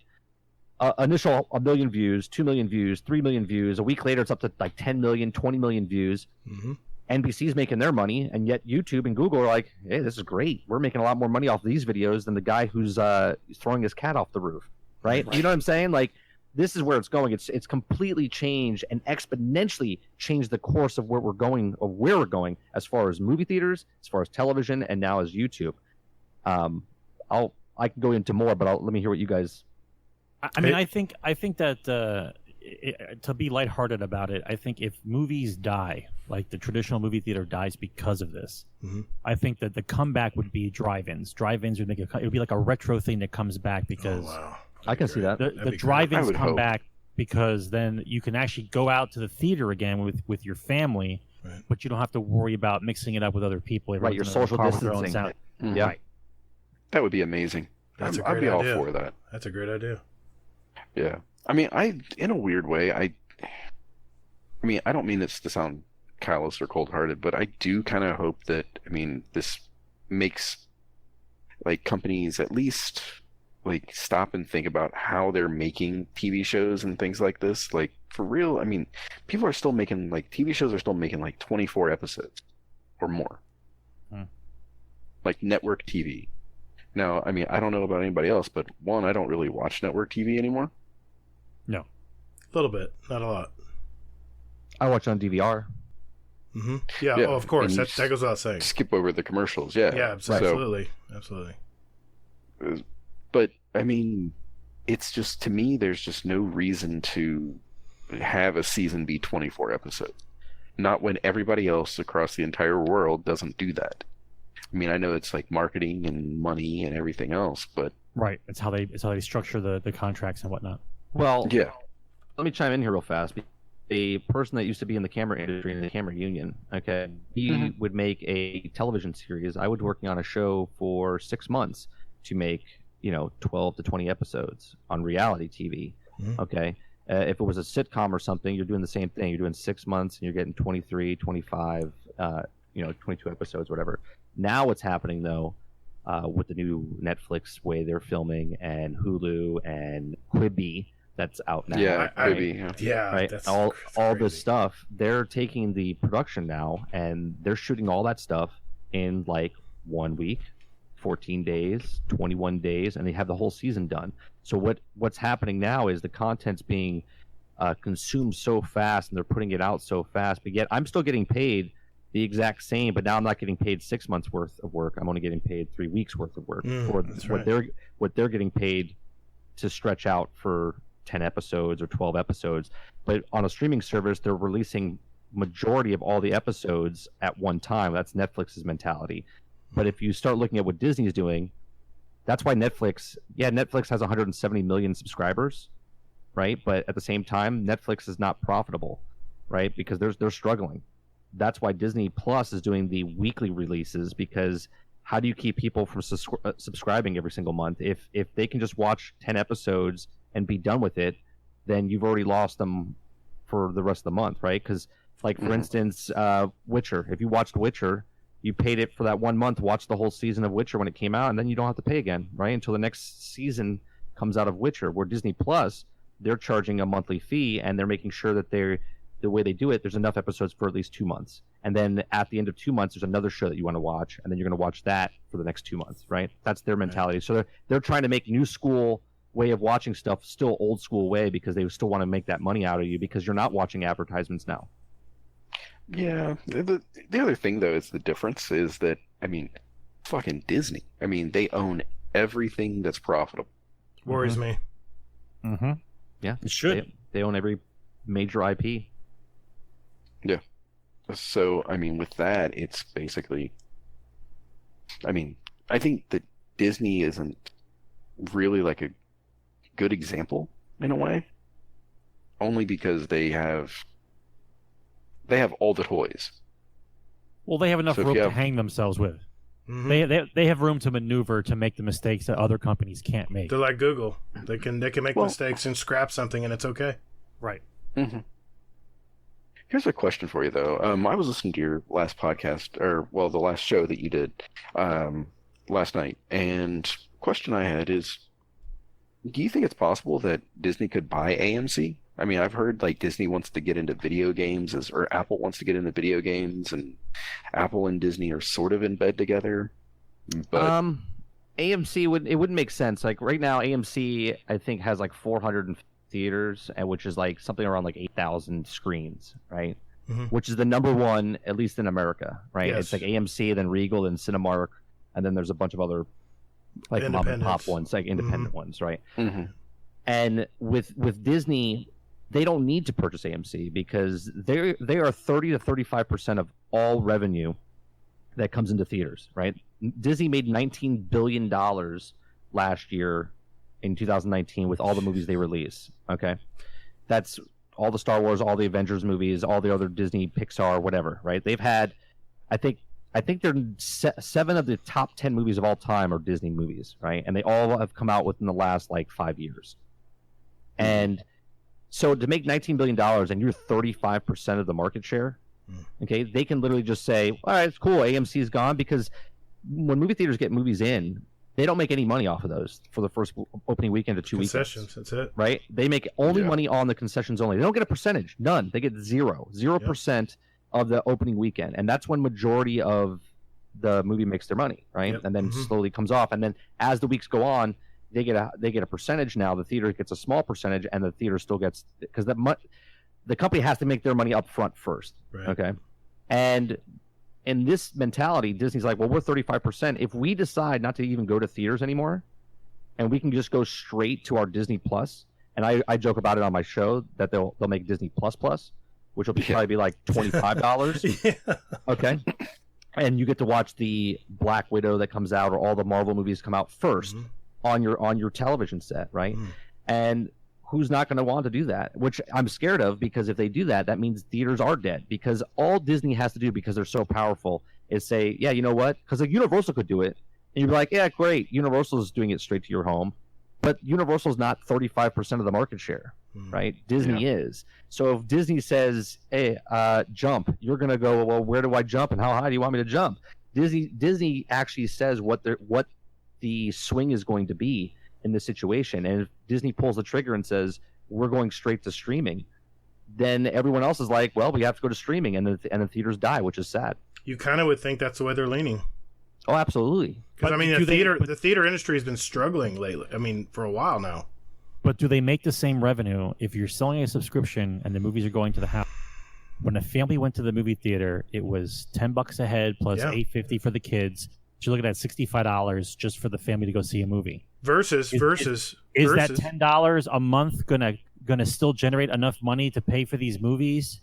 Speaker 3: initial 1 million views, 2 million views, 3 million views. A week later, it's up to like 10 million, 20 million views.
Speaker 2: Mm-hmm.
Speaker 3: NBC's making their money, and yet YouTube and Google are like, hey, this is great. We're making a lot more money off these videos than the guy who's throwing his cat off the roof, right? You know what I'm saying? Like, this is where it's going. It's completely changed and exponentially changed the course of where we're going as far as movie theaters, as far as television, and now as YouTube. I can go into more, but let me hear what you guys.
Speaker 5: I mean, I think that to be lighthearted about it, I think if movies die, like the traditional movie theater dies because of this,
Speaker 2: Mm-hmm.
Speaker 5: I think that the comeback would be drive-ins. Drive-ins would it would be like a retro thing that comes back because
Speaker 2: wow.
Speaker 3: I can see that.
Speaker 5: the drive-ins
Speaker 4: would
Speaker 5: come
Speaker 4: hope.
Speaker 5: back because then you can actually go out to the theater again with your family,
Speaker 2: Right.
Speaker 5: but you don't have to worry about mixing it up with other people.
Speaker 3: Right, your
Speaker 5: Everyone's in a
Speaker 3: social
Speaker 5: car with their own
Speaker 3: distancing.
Speaker 5: sound.
Speaker 4: Mhm.
Speaker 3: Yeah.
Speaker 5: Right.
Speaker 4: That would be amazing.
Speaker 2: That's a
Speaker 4: I'd
Speaker 2: great
Speaker 4: be
Speaker 2: idea.
Speaker 4: all for that.
Speaker 2: That's a great idea.
Speaker 4: Yeah. I mean, in a weird way, I mean, I don't mean this to sound callous or cold-hearted, but I do kind of hope that, I mean, this makes like companies at least like stop and think about how they're making TV shows and things like this. Like for real, I mean, people are still making like TV shows are still making like 24 episodes or more. Like network TV. Now, I mean, I don't know about anybody else, but one, I don't really watch network TV anymore.
Speaker 5: No.
Speaker 2: A little bit, not a lot.
Speaker 3: I watch on DVR.
Speaker 2: Mm-hmm. Yeah,
Speaker 4: Yeah,
Speaker 2: oh, of course.
Speaker 4: and
Speaker 2: That goes without saying.
Speaker 4: Skip over the commercials, yeah.
Speaker 2: Yeah,
Speaker 4: So-
Speaker 2: absolutely. Absolutely.
Speaker 4: But I mean, it's just to me, there's just no reason to have a season be 24 episodes. Not when everybody else across the entire world doesn't do that. I mean, I know it's like marketing and money and everything else, but
Speaker 5: Right. It's how they structure the contracts and whatnot.
Speaker 3: Well,
Speaker 4: yeah,
Speaker 3: let me chime in here real fast. A person that used to be in the camera industry, in the camera union, okay, he would make a television series. I was working on a show for 6 months to make, 12 to 20 episodes on reality TV.
Speaker 2: Mhm.
Speaker 3: Okay. If it was a sitcom or something, you're doing the same thing. You're doing 6 months and you're getting 23, 25, 22 episodes, whatever. Now what's happening though, with the new Netflix way they're filming and Hulu and Quibi that's out now.
Speaker 4: yeah,
Speaker 2: I-
Speaker 4: maybe. Yeah.
Speaker 2: Yeah,
Speaker 3: Right,
Speaker 2: that's
Speaker 3: all
Speaker 2: crazy.
Speaker 3: this stuff, they're taking the production now and they're shooting all that stuff in like 1 week, 14 days, 21 days, and they have the whole season done. So what's happening now is the content's being consumed so fast and they're putting it out so fast, but yet I'm still getting paid the exact same, but now I'm not getting paid 6 months worth of work. I'm only getting paid 3 weeks worth of work for what they're getting paid to stretch out for 10 episodes or 12 episodes. But on a streaming service, they're releasing majority of all the episodes at one time. That's Netflix's mentality. But if you start looking at what Disney is doing, that's why Netflix has 170 million subscribers, right? But at the same time, Netflix is not profitable, right? Because they're struggling. That's why Disney Plus is doing the weekly releases, because how do you keep people from subscribing every single month? If they can just watch 10 episodes and be done with it, then you've already lost them for the rest of the month, right? Because, like, for instance, Witcher. If you watched Witcher, you paid it for that 1 month, watch the whole season of Witcher when it came out, and then you don't have to pay again, right? Until the next season comes out of Witcher. Where Disney Plus, they're charging a monthly fee, and they're making sure that the way they do it, there's enough episodes for at least 2 months. And then at the end of 2 months, there's another show that you want to watch, and then you're going to watch that for the next 2 months, right? That's their mentality. So they're trying to make new school way of watching stuff still old school way, because they still want to make that money out of you, because you're not watching advertisements now.
Speaker 4: Yeah. The other thing, though, is the difference is that, I mean, fucking Disney. I mean, they own everything that's profitable.
Speaker 2: Worries me.
Speaker 5: Mm-hmm.
Speaker 3: Yeah.
Speaker 5: It should.
Speaker 3: They own every major IP.
Speaker 4: Yeah. So, I mean, with that, it's basically, I mean, I think that Disney isn't really like a good example in a way, only because they have all the toys.
Speaker 5: Well, they have enough room to hang themselves with. Mm-hmm. They have room to maneuver to make the mistakes that other companies can't make.
Speaker 2: They're like Google. They can make mistakes and scrap something, and it's okay.
Speaker 5: Right.
Speaker 4: Mm-hmm. Here's a question for you, though. I was listening to your last podcast, the last show that you did last night, and the question I had is, do you think it's possible that Disney could buy AMC? I mean, I've heard like Disney wants to get into video games, or Apple wants to get into video games, and Apple and Disney are sort of in bed together. But
Speaker 3: AMC wouldn't make sense. Like right now, AMC I think has like 400 theaters, and which is like something around like 8,000 screens, right? Mm-hmm. Which is the number one, at least in America, right? Yes. It's like AMC, then Regal, then Cinemark, and then there's a bunch of other like mom and pop ones, like independent ones, right? Mm-hmm. And with Disney, they don't need to purchase AMC, because they are 30 to 35% of all revenue that comes into theaters, right? Disney made $19 billion last year in 2019 with all the movies they release. Okay, that's all the Star Wars, all the Avengers movies, all the other Disney, Pixar, whatever, right? They've had, I think they're 7 of the top 10 movies of all time are Disney movies, right? And they all have come out within the last like 5 years. And so to make $19 billion and you're 35% of the market share, okay, they can literally just say, all right, it's cool, AMC is gone, because when movie theaters get movies in, they don't make any money off of those for the first opening weekend to 2 weeks.
Speaker 2: Concessions, that's it.
Speaker 3: Right? They make only money on the concessions only. They don't get a percentage. None. They get 0% of the opening weekend. And that's when majority of the movie makes their money, right? And then slowly comes off. And then as the weeks go on, they get a percentage now. The theater gets a small percentage, and the theater still gets, because the company has to make their money up front first. Right. Okay? And in this mentality, Disney's like, well, we're 35%. If we decide not to even go to theaters anymore, and we can just go straight to our Disney Plus, and I joke about it on my show that they'll make Disney Plus, which will probably be like $25. Yeah. Okay, and you get to watch the Black Widow that comes out, or all the Marvel movies come out first on your television set, right? And who's not going to want to do that? Which I'm scared of, because if they do that, that means theaters are dead. Because all Disney has to do, because they're so powerful, is say, yeah, you know what? Because like Universal could do it, and you'd be like, yeah, great, Universal is doing it straight to your home, but Universal is not 35% of the market share, right? Disney is. So if Disney says, hey, jump, you're going to go, well, where do I jump, and how high do you want me to jump? Disney actually says what the swing is going to be in this situation. And if Disney pulls the trigger and says, we're going straight to streaming, then everyone else is like, well, we have to go to streaming, and the theaters die, which is sad.
Speaker 2: You kind of would think that's the way they're leaning.
Speaker 3: Oh, absolutely.
Speaker 2: Because I mean, the theater industry has been struggling lately. I mean, for a while now.
Speaker 5: But do they make the same revenue if you're selling a subscription and the movies are going to the house? when a family went to the movie theater, it was $10 a head plus
Speaker 2: Yeah.
Speaker 5: $8.50 for the kids. So you're looking at $65 just for the family to go see a movie.
Speaker 2: Versus
Speaker 5: Is that $10 a month gonna still generate enough money to pay for these movies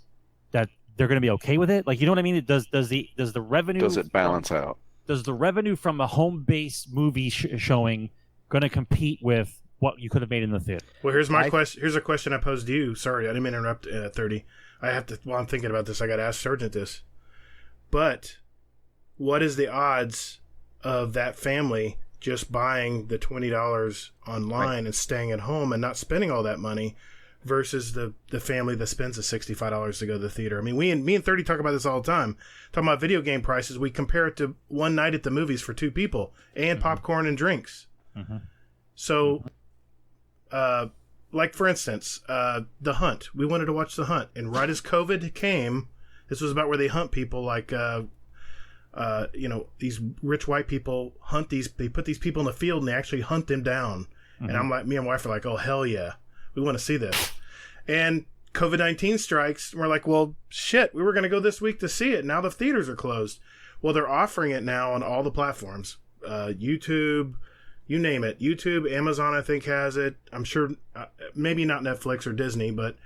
Speaker 5: that they're gonna be okay with it? Like, you know what I mean? Does the revenue
Speaker 4: balance out?
Speaker 5: Does the revenue from a home-based movie showing gonna compete with what you could have made in the theater?
Speaker 2: Well, here's my question. Here's a question I posed to you. Sorry, I didn't mean to interrupt 30. I have to, while I'm thinking about this, I got to ask Sergeant this. But what is the odds of that family just buying the $20 online and staying at home and not spending all that money versus the family that spends the $65 to go to the theater? I mean, me and 30 talk about this all the time. Talking about video game prices, we compare it to one night at the movies for two people and popcorn and drinks.
Speaker 5: Mm-hmm.
Speaker 2: So, like for instance, The Hunt. We wanted to watch The Hunt, and right as COVID came, this was about where they hunt people like, these rich white people they put these people in the field and they actually hunt them down. Mm-hmm. And I'm like, me and my wife are like, oh, hell yeah, we want to see this. And COVID-19 strikes, and we're like, well, shit, we were going to go this week to see it. Now the theaters are closed. Well, they're offering it now on all the platforms. YouTube, you name it. YouTube, Amazon, I think, has it. I'm sure, maybe not Netflix or Disney, but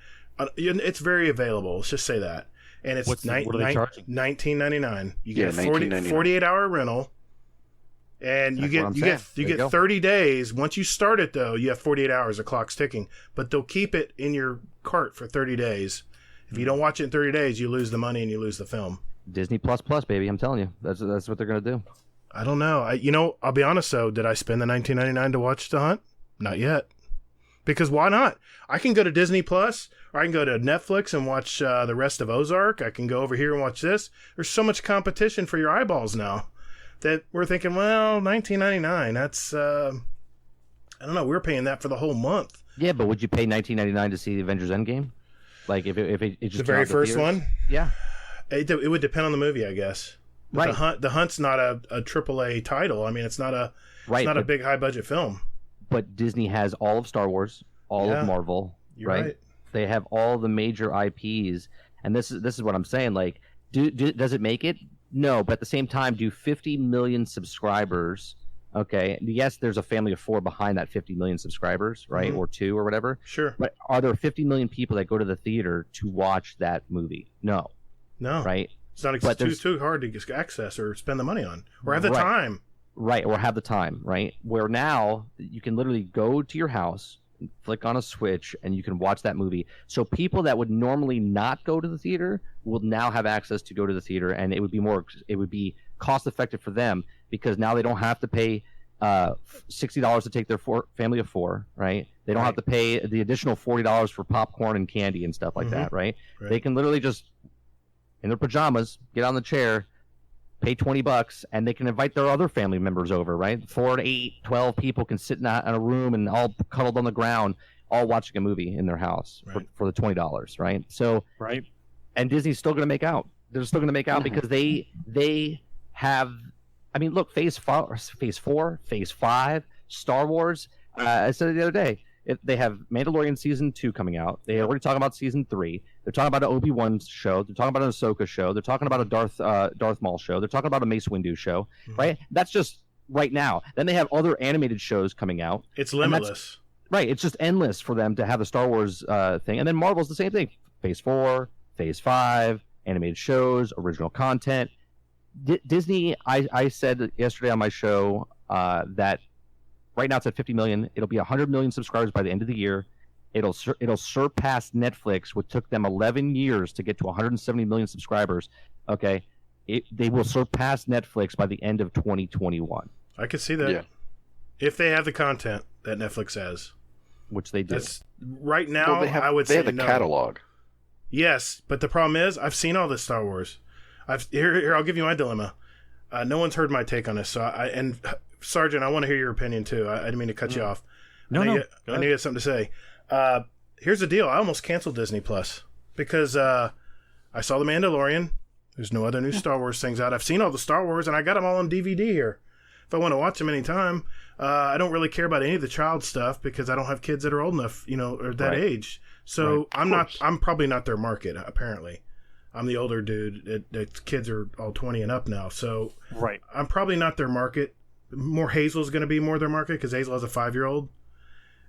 Speaker 2: it's very available. Let's just say that. And it's
Speaker 5: what are they charging?
Speaker 2: $19.99. You get a
Speaker 4: $19.99.
Speaker 2: 48-hour rental, and you get 30 days. Once you start it, though, you have 48 hours. The clock's ticking, but they'll keep it in your cart for 30 days. If you don't watch it in 30 days, you lose the money and you lose the film.
Speaker 3: Disney Plus, baby. I'm telling you, that's what they're gonna do.
Speaker 2: I don't know. I'll be honest though. Did I spend the $19.99 to watch The Hunt? Not yet. Because why not? I can go to Disney Plus, or I can go to Netflix and watch the rest of Ozark. I can go over here and watch this. There's so much competition for your eyeballs now that we're thinking, well, $19.99. That's I don't know. We're paying that for the whole month.
Speaker 3: Yeah, but would you pay $19.99 to see the Avengers Endgame? Like if it just
Speaker 2: the very first one?
Speaker 3: Yeah.
Speaker 2: It would depend on the movie, I guess. But
Speaker 3: Right.
Speaker 2: The Hunt's not a AAA title. I mean, it's not a big high budget film.
Speaker 3: But Disney has all of Star Wars, all of Marvel,
Speaker 2: You're right.
Speaker 3: They have all the major IPs, and this is what I'm saying. Like, does it make it? No, but at the same time, do 50 million subscribers? Okay, yes, there's a family of 4 behind that 50 million subscribers, right, or 2 or whatever.
Speaker 2: Sure.
Speaker 3: But are there 50 million people that go to the theater to watch that movie? No.
Speaker 2: Right.
Speaker 3: Right.
Speaker 2: It's not too hard to get access or spend the money on or have the time.
Speaker 3: Right, or have the time, right? Where now you can literally go to your house, flick on a switch, and you can watch that movie. So people that would normally not go to the theater will now have access to go to the theater, and it would be cost effective for them because now they don't have to pay $60 to take their family of 4, right? They don't have to pay the additional $40 for popcorn and candy and stuff like that, right? They can literally just in their pajamas get on the chair, pay $20, and they can invite their other family members over, right? 4 to 8, 12 people can sit in a room and all cuddled on the ground, all watching a movie in their house for the $20, right? So, and Disney's still going to make out. They're still going to make out because they have. I mean, look, Phase 4, Phase 5, Star Wars. I said it the other day. They have Mandalorian Season 2 coming out. They already talking about Season 3. They're talking about an Obi-Wan show. They're talking about an Ahsoka show. They're talking about a Darth Maul show. They're talking about a Mace Windu show, right? That's just right now. Then they have other animated shows coming out.
Speaker 2: It's limitless.
Speaker 3: Right. It's just endless for them to have the Star Wars thing. And then Marvel's the same thing. Phase 4, Phase 5, animated shows, original content. Disney, I said yesterday on my show that right now it's at 50 million. It'll be 100 million subscribers by the end of the year. It'll surpass Netflix, which took them 11 years to get to 170 million subscribers. Okay, they will surpass Netflix by the end of 2021.
Speaker 2: I could see that. Yeah. If they have the content that Netflix has,
Speaker 3: which they do.
Speaker 2: Right now, I would say
Speaker 4: they have the catalog.
Speaker 2: Yes, but the problem is I've seen all this Star Wars. Here, I'll give you my dilemma. No one's heard my take on this, so and Sergeant, I want to hear your opinion too. I didn't mean to cut you off. I know you had something to say. Here's the deal. I almost canceled Disney Plus because I saw The Mandalorian. There's no other new Star Wars things out. I've seen all the Star Wars, and I got them all on DVD here. If I want to watch them anytime, I don't really care about any of the child stuff because I don't have kids that are old enough, or that age. So I'm probably not their market, apparently. I'm the older dude. The kids are all 20 and up now, so
Speaker 5: Right.
Speaker 2: I'm probably not their market. More Hazel's going to be more their market because Hazel has a 5-year-old,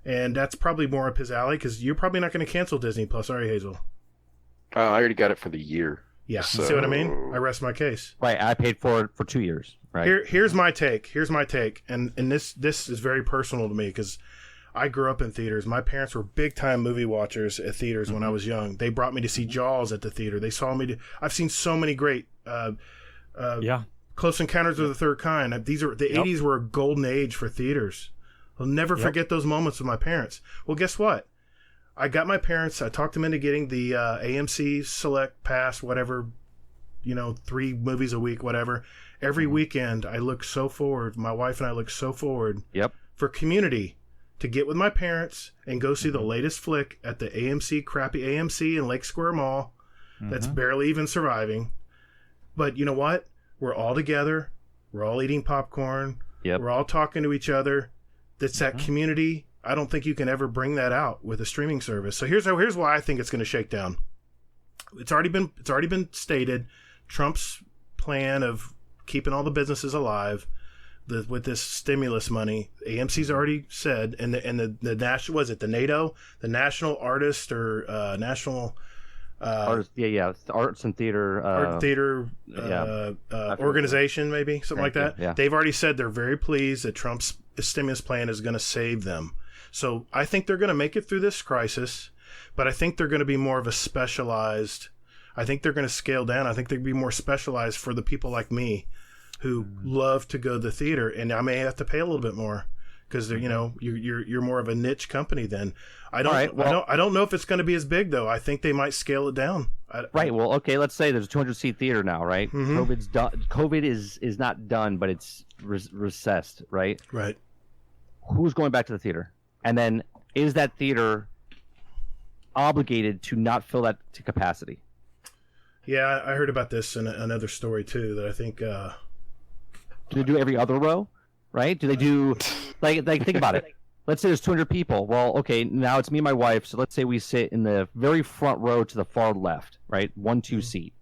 Speaker 2: and that's probably more up his alley because you're probably not going to cancel Disney Plus, are you, Hazel?
Speaker 4: I already got it for the year.
Speaker 2: Yeah,
Speaker 4: So-
Speaker 2: see what I mean? I rest my case.
Speaker 3: Right, I paid for it for 2 years. Right.
Speaker 2: Here's my take. And this is very personal to me because I grew up in theaters. My parents were big time movie watchers at theaters when I was young. They brought me to see Jaws at the theater. They saw me. I've seen so many great.
Speaker 5: Yeah.
Speaker 2: Close Encounters of the Third Kind. The 80s were a golden age for theaters. I'll never forget those moments with my parents. Well, guess what? I got my parents. I talked them into getting the AMC Select Pass, whatever. 3 movies a week, whatever. Every weekend, I look so forward. My wife and I look so forward.
Speaker 3: Yep.
Speaker 2: For Community to get with my parents and go see the latest flick at the crappy AMC in Lake Square Mall. That's barely even surviving. But you know what? We're all together. We're all eating popcorn.
Speaker 3: Yep.
Speaker 2: We're all talking to each other. That's that community. I don't think you can ever bring that out with a streaming service. So here's why I think it's going to shake down. It's already been stated. Trump's plan of keeping all the businesses alive with this stimulus money. AMC's already said, and the national, was it the NATO, the National Artist or National
Speaker 3: Arts and theater.
Speaker 2: Art theater organization, maybe something like that.
Speaker 3: Yeah.
Speaker 2: They've already said they're very pleased that Trump's stimulus plan is going to save them. So I think they're going to make it through this crisis, but I think they're going to be more of a specialized. I think they're going to scale down. I think they'd be more specialized for the people like me who love to go to the theater, and I may have to pay a little bit more because you're more of a niche company then. I don't know if it's going to be as big though. I think they might scale it down.
Speaker 3: Right. Well, okay. Let's say there's a 200-seat theater now, right?
Speaker 2: Mm-hmm.
Speaker 3: COVID's done. COVID is not done, but it's recessed, right?
Speaker 2: Right.
Speaker 3: Who's going back to the theater? And then is that theater obligated to not fill that to capacity?
Speaker 2: Yeah, I heard about this in another story too. That I think.
Speaker 3: Do they do every other row? Right? Do they do like think about it? Let's say there's 200 people. Well, okay, now it's me and my wife. So let's say we sit in the very front row to the far left, right? 1-2 seat.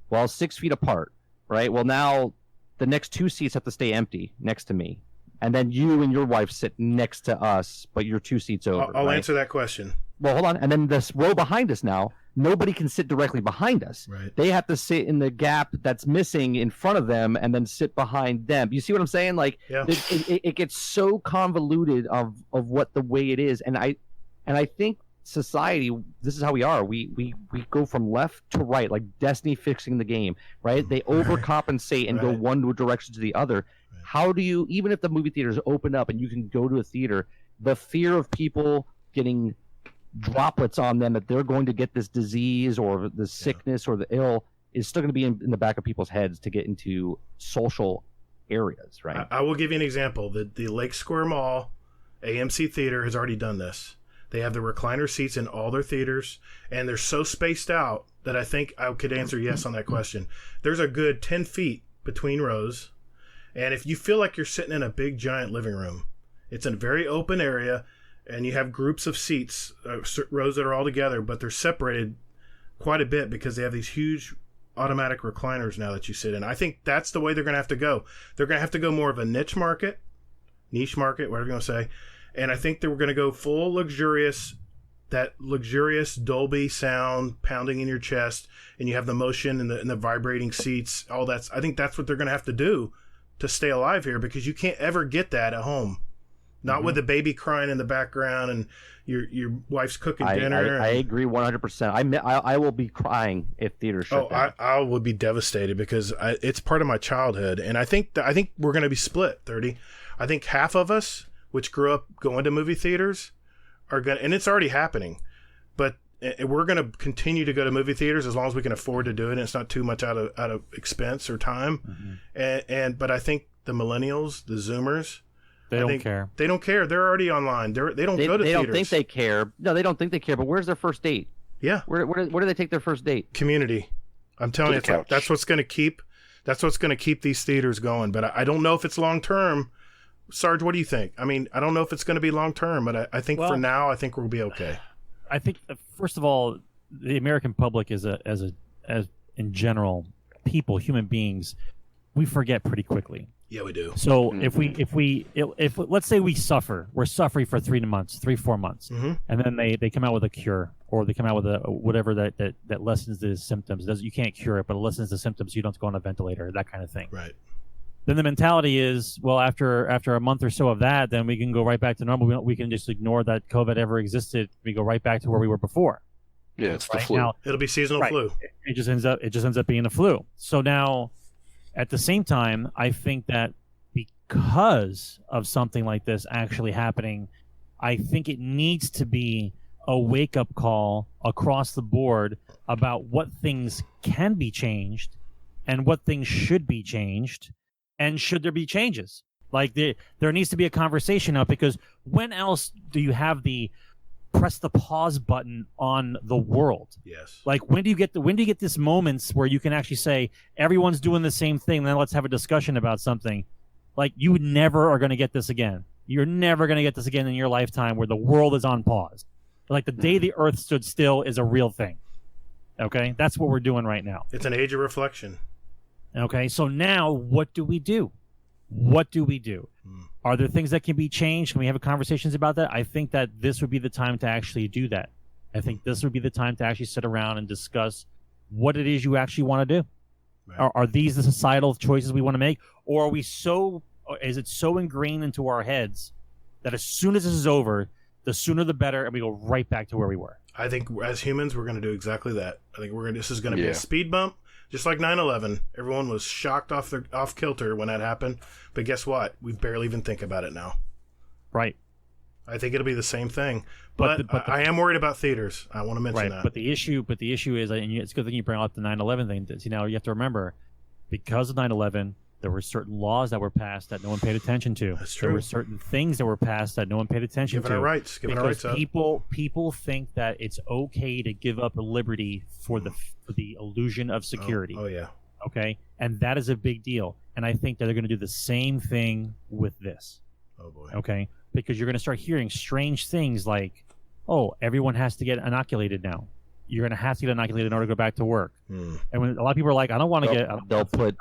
Speaker 3: Well, 6 feet apart, right? Well, now the next 2 seats have to stay empty next to me, and then you and your wife sit next to us, but you're 2 seats over.
Speaker 2: I'll
Speaker 3: right?
Speaker 2: answer that question.
Speaker 3: Well, hold on. And then this row behind us now, nobody can sit directly behind us.
Speaker 2: Right.
Speaker 3: They have to sit in the gap that's missing in front of them and then sit behind them. You see what I'm saying? Like,
Speaker 2: Yeah.
Speaker 3: it gets so convoluted of what the way it is. And I think society, this is how we are. We go from left to right, like Destiny fixing the game, right? They overcompensate and go
Speaker 2: Right.
Speaker 3: one direction to the other.
Speaker 2: Right.
Speaker 3: How do you, even if the movie theaters open up and you can go to a theater, the fear of people getting droplets on them that they're going to get this disease or the sickness or the ill is still going to be in the back of people's heads to get into social areas, right?
Speaker 2: I will give you an example. The Lake Square Mall AMC theater has already done this. They have the recliner seats in all their theaters, and they're so spaced out that I think I could answer yes on that question. There's a good 10 feet between rows, and if you feel like you're sitting in a big giant living room, it's a very open area, and you have groups of seats, rows that are all together, but they're separated quite a bit because they have these huge automatic recliners now that you sit in. I think that's the way they're going to have to go. They're going to have to go more of a niche market, whatever you want to say. And I think they were going to go full luxurious, that luxurious Dolby sound pounding in your chest, and you have the motion and the vibrating seats, all that. I think that's what they're going to have to do to stay alive here because you can't ever get that at home. Not with the baby crying in the background and your wife's cooking dinner.
Speaker 3: I agree 100%. I will be crying if theaters shut down.
Speaker 2: I would be devastated because it's part of my childhood, and I think we're going to be split 30. I think half of us, which grew up going to movie theaters, are going, and it's already happening, but we're going to continue to go to movie theaters as long as we can afford to do it, and it's not too much out of expense or time. But I think the millennials, the Zoomers. They don't care. They don't care. They're already online. They don't go to theaters.
Speaker 3: They don't think they care. No, they don't think they care. But where's their first date?
Speaker 2: Yeah.
Speaker 3: Where do they take their first date?
Speaker 2: Community. I'm telling you, that's what's going to keep. That's what's going to keep these theaters going. But I don't know if it's long term. Sarge, what do you think? I mean, I don't know if it's going to be long term, but I think for now, I think we'll be okay.
Speaker 5: I think first of all, the American public is as in general, people, human beings, we forget pretty quickly.
Speaker 2: Yeah, we do.
Speaker 5: So if let's say we're suffering for 3 months, 4 months, and then they come out with a cure, or they come out with a whatever that lessens the symptoms. You can't cure it, but it lessens the symptoms. You don't have to go on a ventilator, that kind of thing.
Speaker 2: Right.
Speaker 5: Then the mentality is, well, after a month or so of that, then we can go right back to normal. We can just ignore that COVID ever existed. We go right back to where we were before.
Speaker 4: Yeah, it's the
Speaker 5: Right
Speaker 4: flu.
Speaker 5: now,
Speaker 2: It'll be seasonal flu.
Speaker 5: It just ends up being the flu. So now, at the same time, I think that because of something like this actually happening, I think it needs to be a wake-up call across the board about what things can be changed and what things should be changed, and should there be changes. Like there needs to be a conversation now, because when else do you have the press the pause button on the world?
Speaker 2: Yes.
Speaker 5: Like when do you get this moments where you can actually say everyone's doing the same thing, then let's have a discussion about something? Like, you never are going to get this again. You're never going to get this again in your lifetime, where the world is on pause. Like, the day the earth stood still is a real thing. Okay? That's what we're doing right now.
Speaker 2: It's an age of reflection.
Speaker 5: Okay? So now, what do we do? What do we do? Are there things that can be changed? Can we have conversations about that? I think that this would be the time to actually do that. I think this would be the time to actually sit around and discuss what it is you actually want to do. Right. Are these the societal choices we want to make? Or is it so ingrained into our heads that as soon as this is over, the sooner the better, and we go right back to where we were?
Speaker 2: I think as humans, we're going to do exactly that. I think this is going to be a speed bump, just like 9/11. Everyone was shocked off kilter when that happened. But guess what? We barely even think about it now.
Speaker 5: Right.
Speaker 2: I think it'll be the same thing. But I am worried about theaters. I want to mention that.
Speaker 5: But the issue is, and it's a good thing you bring up the 9/11 thing. You know, you have to remember, because of 9/11, there were certain laws that were passed that no one paid attention to.
Speaker 2: That's true.
Speaker 5: There were certain things that were passed that no one paid attention to.
Speaker 2: Giving our rights up.
Speaker 5: People think that it's okay to give up liberty for the illusion of security.
Speaker 2: Oh yeah.
Speaker 5: Okay, and that is a big deal. And I think that they're going to do the same thing with this.
Speaker 2: Oh boy.
Speaker 5: Okay, because you're going to start hearing strange things like, "Oh, everyone has to get inoculated now. You're going to have to get inoculated in order to go back to work." And when a lot of people are like, "I don't want to get,"
Speaker 3: they'll put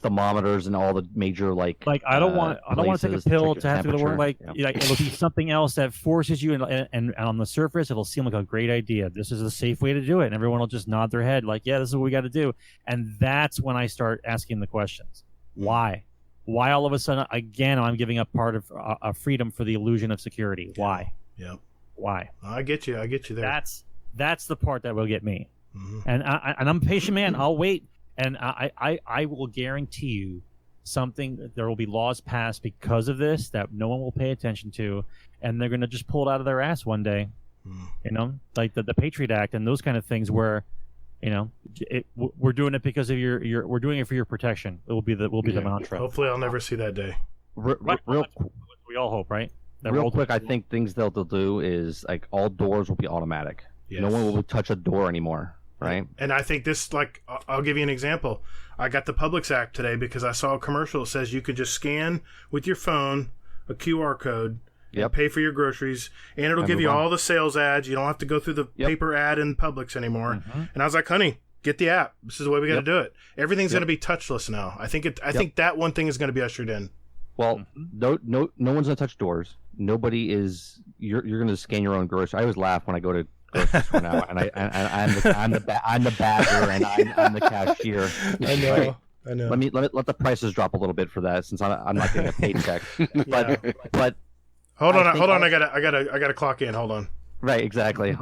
Speaker 3: thermometers and all the major
Speaker 5: I don't want to take a pill to have to go to work. Like it'll be something else that forces you, and on the surface it'll seem like a great idea. This is a safe way to do it, and everyone will just nod their head like, "Yeah, this is what we got to do." And that's when I start asking the questions: Why? Why all of a sudden again I'm giving up part of freedom for the illusion of security? Why?
Speaker 2: Yeah.
Speaker 5: Why?
Speaker 2: I get you there.
Speaker 5: That's the part that will get me. And I'm a patient man. I'll wait, and I will guarantee you something. There will be laws passed because of this that no one will pay attention to, and they're going to just pull it out of their ass one day. You know, like the Patriot Act and those kind of things, where, you know, we're doing it because of we're doing it for your protection. It will be the mantra.
Speaker 2: Hopefully, I'll never see that day.
Speaker 5: We all hope, right?
Speaker 3: Real quick, I think things they'll do is like all doors will be automatic.
Speaker 2: Yes.
Speaker 3: No one will touch a door anymore, right?
Speaker 2: And I think this, like, I'll give you an example. I got the Publix app today because I saw a commercial that says you could just scan with your phone a QR code and pay for your groceries, and it'll give you all the sales ads. You don't have to go through the paper ad in Publix anymore. And I was like, honey, get the app. This is the way we got to do it. Everything's going to be touchless now. I think that one thing is going to be ushered in.
Speaker 3: Well, no one's gonna touch doors. Nobody is. You're gonna scan your own groceries. I always laugh when I go to grocery store now, and I'm the bagger, and I'm the cashier.
Speaker 2: I know.
Speaker 3: Right?
Speaker 2: I know.
Speaker 3: Let the prices drop a little bit for that, since I'm not getting a paycheck. But
Speaker 2: hold on. I gotta clock in. Hold on.
Speaker 3: Right. Exactly.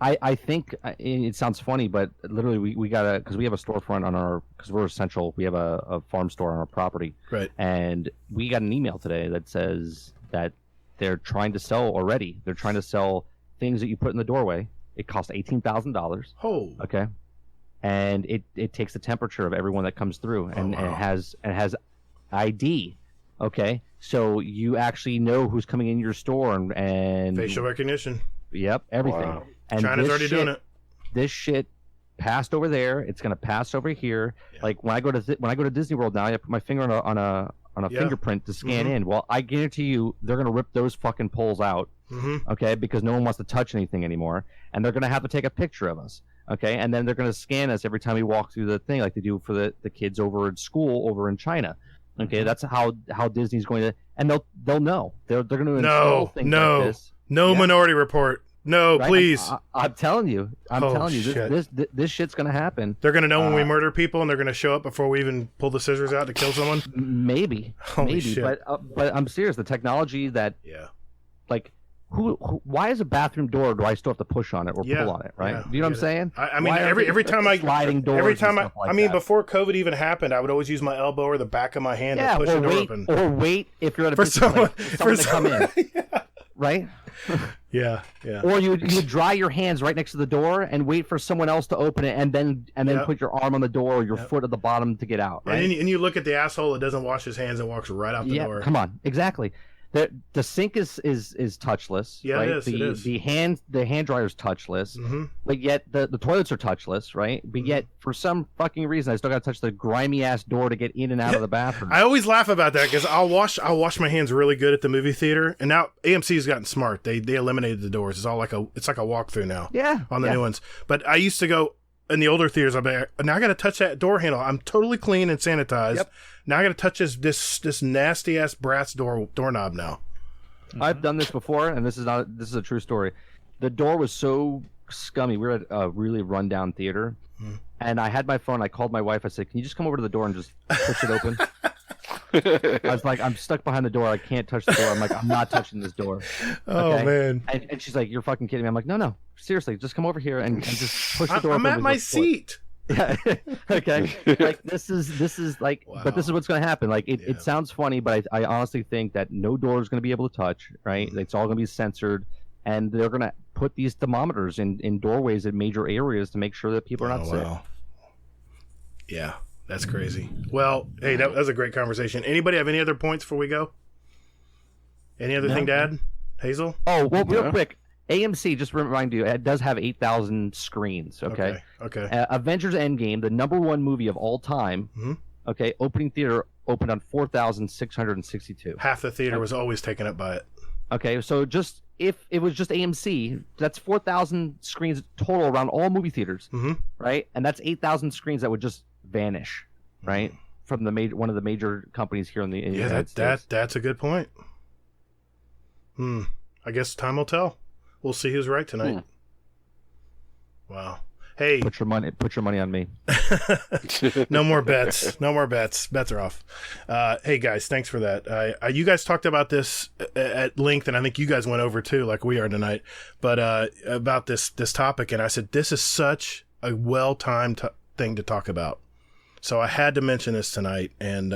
Speaker 3: I think it sounds funny, but literally we gotta, because we have a storefront because we're essential. We have a farm store on our property,
Speaker 2: right? And
Speaker 3: we got an email today that says that they're trying to sell already. They're trying to sell things that you put in the doorway. It costs $18,000.
Speaker 2: Oh,
Speaker 3: okay. And it takes the temperature of everyone that comes through, and it has ID. Okay, so you actually know who's coming in your store and
Speaker 2: facial recognition.
Speaker 3: Yep, everything.
Speaker 2: Wow. And China's already doing it.
Speaker 3: This shit passed over there. It's gonna pass over here. Yeah. Like when I go to Disney World now, I put my finger on a fingerprint to scan in. Well, I guarantee you, they're gonna rip those fucking poles out. Okay, because no one wants to touch anything anymore, and they're gonna have to take a picture of us. Okay, and then they're going to scan us every time we walk through the thing, like they do for the kids over at school over in China. Okay, that's how Disney's going to, and they'll know. They're going to install things like this.
Speaker 2: No, Minority Report. No,
Speaker 3: right?
Speaker 2: Please.
Speaker 3: I'm telling you. This shit's going to happen.
Speaker 2: They're going to know when we murder people, and they're going to show up before we even pull the scissors out to kill someone.
Speaker 3: Maybe.
Speaker 2: Shit.
Speaker 3: But I'm serious. The technology that, like, why is a bathroom door? Do I still have to push on it or pull on it? Right?
Speaker 2: Yeah,
Speaker 3: Do you know what I'm saying?
Speaker 2: I mean, every time I
Speaker 3: sliding doors.
Speaker 2: Every time
Speaker 3: that.
Speaker 2: before COVID even happened, I would always use my elbow or the back of my hand to push the door open.
Speaker 3: Or wait if you're at a
Speaker 2: for someone
Speaker 3: to come in. Right?
Speaker 2: Yeah.
Speaker 3: Or you dry your hands right next to the door and wait for someone else to open it, and then put your arm on the door or your foot at the bottom to get out. Right?
Speaker 2: And you look at the asshole that doesn't wash his hands and walks right out the door.
Speaker 3: Come on, exactly. The sink is touchless.
Speaker 2: Yeah,
Speaker 3: right?
Speaker 2: it is.
Speaker 3: The hand dryer's touchless.
Speaker 2: Mm-hmm.
Speaker 3: But yet the toilets are touchless, right? But yet for some fucking reason I still got to touch the grimy ass door to get in and out of the bathroom.
Speaker 2: I always laugh about that because I'll wash my hands really good at the movie theater, and now AMC's gotten smart. They eliminated the doors. It's all like a walkthrough now.
Speaker 3: Yeah.
Speaker 2: On the new ones. But I used to go in the older theaters. I'll be like, now I got to touch that door handle. I'm totally clean and sanitized. Yep. Now I got to touch this nasty ass brass doorknob now.
Speaker 3: I've done this before, and this is a true story. The door was so scummy. We were at a really rundown theater, and I had my phone. I called my wife. I said, "Can you just come over to the door and just push it open?" I was like, "I'm stuck behind the door. I can't touch the door." I'm like, "I'm not touching this door."
Speaker 2: Oh man!
Speaker 3: And she's like, "You're fucking kidding me." I'm like, "No, seriously, just come over here and just push the door."
Speaker 2: I'm at my seat.
Speaker 3: Yeah. Okay. Like this is like, wow. But this is what's going to happen. Like it sounds funny, but I honestly think that no door is going to be able to touch. Right. It's all going to be censored, and they're going to put these thermometers in doorways in major areas to make sure that people are not sick. Wow.
Speaker 2: Yeah, that's crazy. Well, hey, that was a great conversation. Anybody have any other points before we go? Any other thing, Dad? Hazel?
Speaker 3: Oh, well, real quick. AMC, just to remind you, it does have 8,000 screens, okay? Avengers Endgame, the #1 movie of all time, okay, opening theater opened on 4,662.
Speaker 2: Half the theater was always taken up by it.
Speaker 3: Okay, so just if it was just AMC, that's 4,000 screens total around all movie theaters, right? And that's 8,000 screens that would just vanish, right? From the one of the major companies here in the United States.
Speaker 2: That's a good point. I guess time will tell. We'll see who's right tonight. Wow. Hey,
Speaker 3: put your money on me.
Speaker 2: No more bets. Bets are off. Hey guys, thanks for that. You guys talked about this at length, and I think you guys went over too, like we are tonight. But about this topic, and I said this is such a well-timed thing to talk about. So I had to mention this tonight, and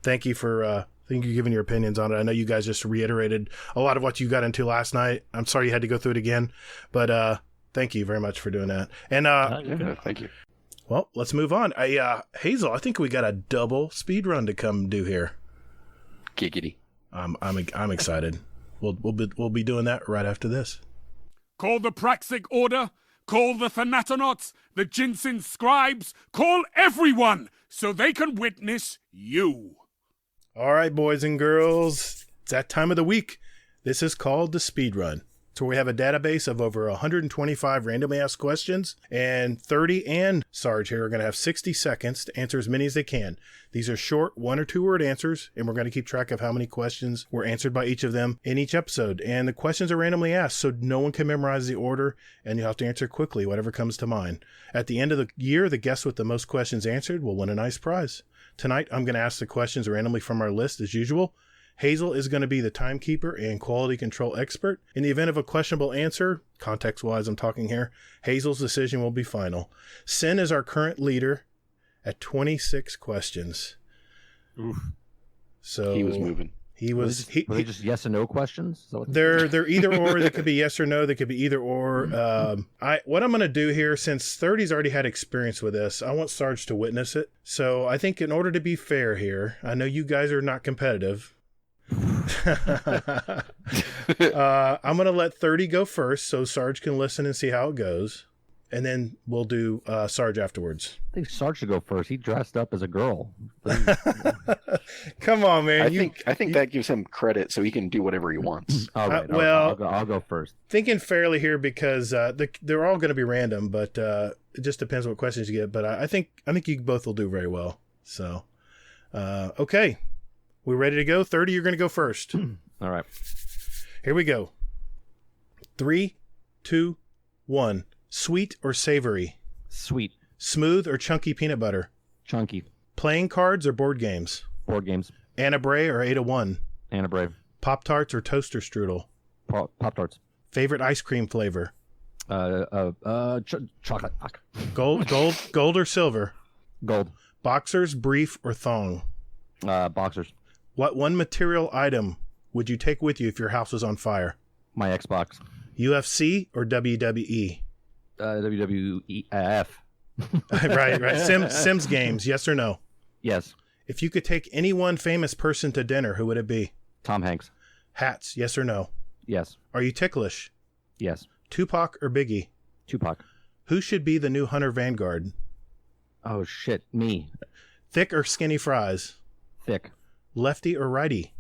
Speaker 2: thank you for. Thank you giving your opinions on it. I know you guys just reiterated a lot of what you got into last night. I'm sorry you had to go through it again, but thank you very much for doing that. And
Speaker 4: thank you.
Speaker 2: Well, let's move on. Hazel, I think we got a double speed run to come do here.
Speaker 4: Giggity.
Speaker 2: I'm excited. We'll be doing that right after this.
Speaker 1: Call the Praxic Order. Call the Thanatonauts, the Jinsen Scribes. Call everyone so they can witness you.
Speaker 2: All right, boys and girls, it's that time of the week. This is called the Speed Run. So we have a database of over 125 randomly asked questions, and 30 and Sarge here are going to have 60 seconds to answer as many as they can. These are short 1 or 2 word answers, and we're going to keep track of how many questions were answered by each of them in each episode. And the questions are randomly asked, so no one can memorize the order, and you'll have to answer quickly, whatever comes to mind. At the end of the year, the guest with the most questions answered will win a nice prize. Tonight, I'm going to ask the questions randomly from our list as usual. Hazel is going to be the timekeeper and quality control expert. In the event of a questionable answer, context-wise I'm talking here, Hazel's decision will be final. Sin is our current leader at 26 questions.
Speaker 4: Oof.
Speaker 2: So
Speaker 4: he was moving.
Speaker 3: Were they just yes and no questions?
Speaker 2: They're either or. They could be yes or no. They could be either or. What I'm going to do here, since 30's already had experience with this, I want Sarge to witness it. So I think in order to be fair here, I know you guys are not competitive. I'm going to let 30 go first so Sarge can listen and see how it goes. and then we'll do Sarge afterwards.
Speaker 3: I think Sarge should go first. He dressed up as a girl.
Speaker 2: Come on, man.
Speaker 4: I think that gives him credit, so he can do whatever he wants.
Speaker 3: All right.
Speaker 2: well,
Speaker 3: I'll go first.
Speaker 2: Thinking fairly here because they're all going to be random, but it just depends what questions you get. But I think you both will do very well. So, okay, we ready to go? 30. You're going to go first.
Speaker 3: All right.
Speaker 2: Here we go. 3, 2, 1. Sweet or savory?
Speaker 3: Sweet.
Speaker 2: Smooth or chunky peanut butter?
Speaker 3: Chunky.
Speaker 2: Playing cards or board games?
Speaker 3: Board games.
Speaker 2: Anna Bray or Ada One?
Speaker 3: Anna Bray.
Speaker 2: Pop-Tarts or toaster strudel?
Speaker 3: Pop-Tarts.
Speaker 2: Favorite ice cream flavor?
Speaker 3: Chocolate.
Speaker 2: Gold or silver?
Speaker 3: Gold.
Speaker 2: Boxers, brief or thong?
Speaker 3: Boxers.
Speaker 2: What one material item would you take with you if your house was on fire?
Speaker 3: My Xbox.
Speaker 2: UFC or WWE?
Speaker 3: WWF.
Speaker 2: Right. Sims games, yes or no?
Speaker 3: Yes.
Speaker 2: If you could take any one famous person to dinner, who would it be?
Speaker 3: Tom Hanks.
Speaker 2: Hats, yes or no?
Speaker 3: Yes.
Speaker 2: Are you ticklish?
Speaker 3: Yes.
Speaker 2: Tupac or Biggie?
Speaker 3: Tupac.
Speaker 2: Who should be the new Hunter Vanguard?
Speaker 3: Oh, shit. Me.
Speaker 2: Thick or skinny fries?
Speaker 3: Thick.
Speaker 2: Lefty or righty?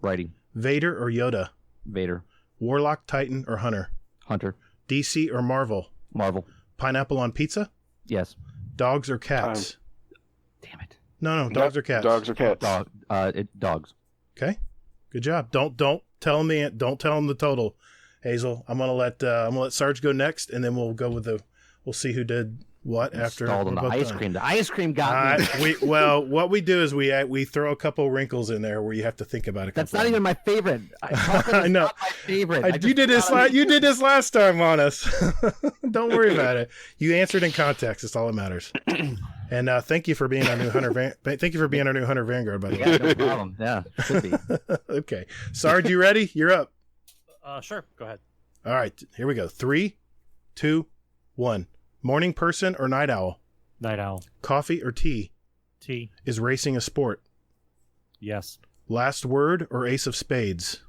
Speaker 3: Righty.
Speaker 2: Vader or Yoda?
Speaker 3: Vader.
Speaker 2: Warlock, Titan, or Hunter?
Speaker 3: Hunter.
Speaker 2: DC or Marvel?
Speaker 3: Marvel.
Speaker 2: Pineapple on pizza?
Speaker 3: Yes.
Speaker 2: Dogs or cats?
Speaker 3: Damn it.
Speaker 2: No, dogs or cats?
Speaker 4: Dogs or cats?
Speaker 3: Dogs.
Speaker 2: Okay. Good job. Don't tell him the total, Hazel. I'm gonna let Sarge go next, and then we'll see who did what after.
Speaker 3: Stalled on the ice cream. The ice cream got me.
Speaker 2: What we do is we throw a couple wrinkles in there where you have to think about it.
Speaker 3: That's not even my favorite.
Speaker 2: I know.
Speaker 3: Not my favorite.
Speaker 2: You did this last time on us. Don't worry about it. You answered in context. It's all that matters. And thank you for being our new Hunter. Thank you for being our new Hunter Vanguard, by the way.
Speaker 3: Yeah, no problem. Yeah, should be.
Speaker 2: Okay, Sarge, you ready? You're up.
Speaker 5: Sure. Go ahead.
Speaker 2: All right, here we go. 3, 2, 1. Morning person or night owl?
Speaker 5: Night owl.
Speaker 2: Coffee or tea?
Speaker 5: Tea.
Speaker 2: Is racing a sport?
Speaker 5: Yes.
Speaker 2: Last word or ace of spades?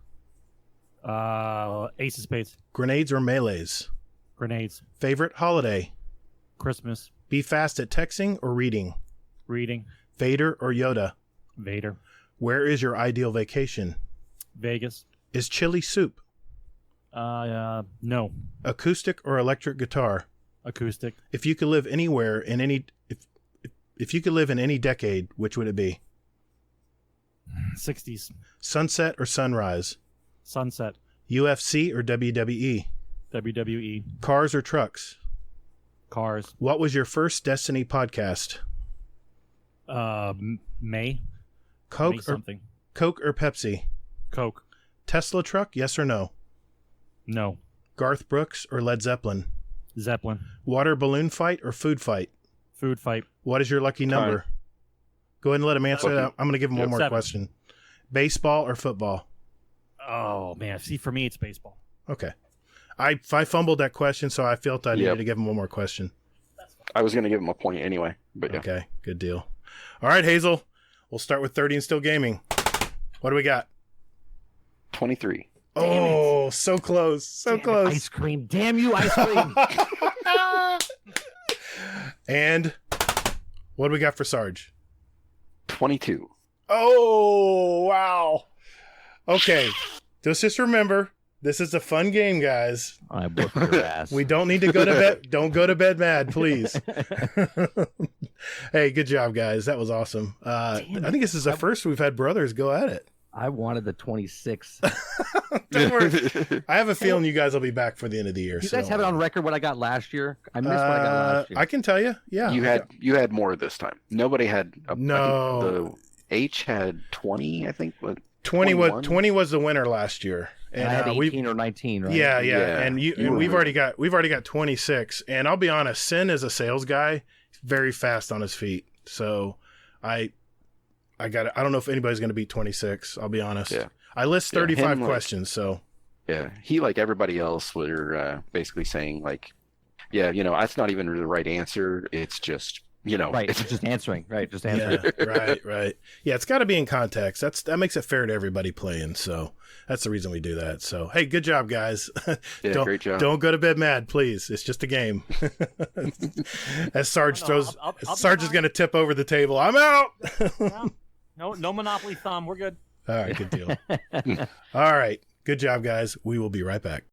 Speaker 5: Ace of spades.
Speaker 2: Grenades or melees?
Speaker 5: Grenades.
Speaker 2: Favorite holiday?
Speaker 5: Christmas.
Speaker 2: Be fast at texting or reading?
Speaker 5: Reading.
Speaker 2: Vader or Yoda?
Speaker 5: Vader.
Speaker 2: Where is your ideal vacation?
Speaker 5: Vegas.
Speaker 2: Is chili soup?
Speaker 5: No.
Speaker 2: Acoustic or electric guitar?
Speaker 5: Acoustic.
Speaker 2: If you could live anywhere in any if you could live in any decade, which would it be?
Speaker 5: 60s.
Speaker 2: Sunset or sunrise?
Speaker 5: Sunset.
Speaker 2: UFC or WWE?
Speaker 5: WWE.
Speaker 2: Cars or trucks?
Speaker 5: Cars.
Speaker 2: What was your first Destiny podcast?
Speaker 5: May.
Speaker 2: Coke
Speaker 5: May
Speaker 2: or
Speaker 5: something.
Speaker 2: Coke or Pepsi?
Speaker 5: Coke.
Speaker 2: Tesla truck, yes or no?
Speaker 5: No.
Speaker 2: Garth Brooks or Led Zeppelin?
Speaker 5: Zeppelin.
Speaker 2: Water balloon fight or food fight?
Speaker 5: Food fight.
Speaker 2: What is your lucky number? Go ahead and let him answer that. I'm going to give him one more
Speaker 5: 7.
Speaker 2: question. Baseball or football?
Speaker 5: Oh, man. See, for me, it's baseball.
Speaker 2: Okay. I fumbled that question, so I felt I needed to give him one more question.
Speaker 4: I was going to give him a point anyway, but yeah.
Speaker 2: Okay, good deal. All right, Hazel. We'll start with 30 and Still Gaming. What do we got?
Speaker 4: 23.
Speaker 2: Oh, so close. So
Speaker 3: Damn
Speaker 2: close.
Speaker 3: It, ice cream. Damn you, ice cream.
Speaker 2: And what do we got for Sarge?
Speaker 4: 22.
Speaker 2: Oh, wow. Okay. Just remember, this is a fun game, guys.
Speaker 3: I whipped your ass.
Speaker 2: We don't need to go to bed. Don't go to bed mad, please. Hey, good job, guys. That was awesome. I think this is the first we've had brothers go at it.
Speaker 3: I wanted the 26.
Speaker 2: Don't worry. I have a feeling you guys will be back for the end of the year.
Speaker 3: You guys have it on record what I got last year? I missed what I got last year.
Speaker 2: I can tell you. Yeah.
Speaker 4: You had more this time. Nobody had.
Speaker 2: No.
Speaker 4: I think the H had 20. I think.
Speaker 2: 20 was the winner last year.
Speaker 3: And I had 18 or 19, right?
Speaker 2: Yeah. And we've already got 26. And I'll be honest, Sin is a sales guy, very fast on his feet. So I don't know if anybody's going to beat 26. I'll be honest. Yeah. I list 35 questions. So
Speaker 4: yeah, he like everybody else were basically saying like, yeah, that's not even the right answer. It's just
Speaker 3: Right, it's just answering. Right, just answering.
Speaker 2: Yeah, right. Yeah, it's got to be in context. That makes it fair to everybody playing. So that's the reason we do that. So hey, good job, guys.
Speaker 4: Yeah, great job.
Speaker 2: Don't go to bed mad, please. It's just a game. As Sarge Sarge is going to tip over the table. I'm out.
Speaker 5: No Monopoly thumb. We're good.
Speaker 2: All right, good deal. All right, good job, guys. We will be right back.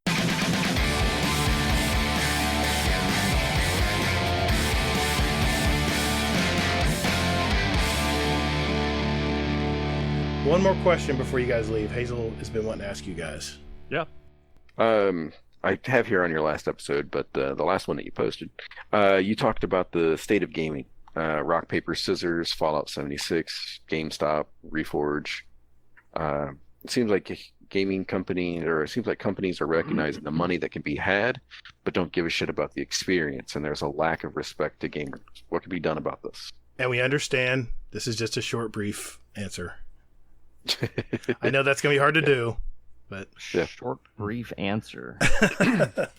Speaker 2: One more question before you guys leave. Hazel has been wanting to ask you guys.
Speaker 5: Yeah.
Speaker 4: I have here on your last episode, but the last one that you posted, you talked about the state of gaming. Rock, paper, scissors, Fallout 76, GameStop, Reforge. It seems like gaming companies, or it seems like companies are recognizing the money that can be had, but don't give a shit about the experience, and there's a lack of respect to gamers. What can be done about this?
Speaker 2: And we understand this is just a short, brief answer. I know that's going to be hard to do, but
Speaker 3: short, brief answer.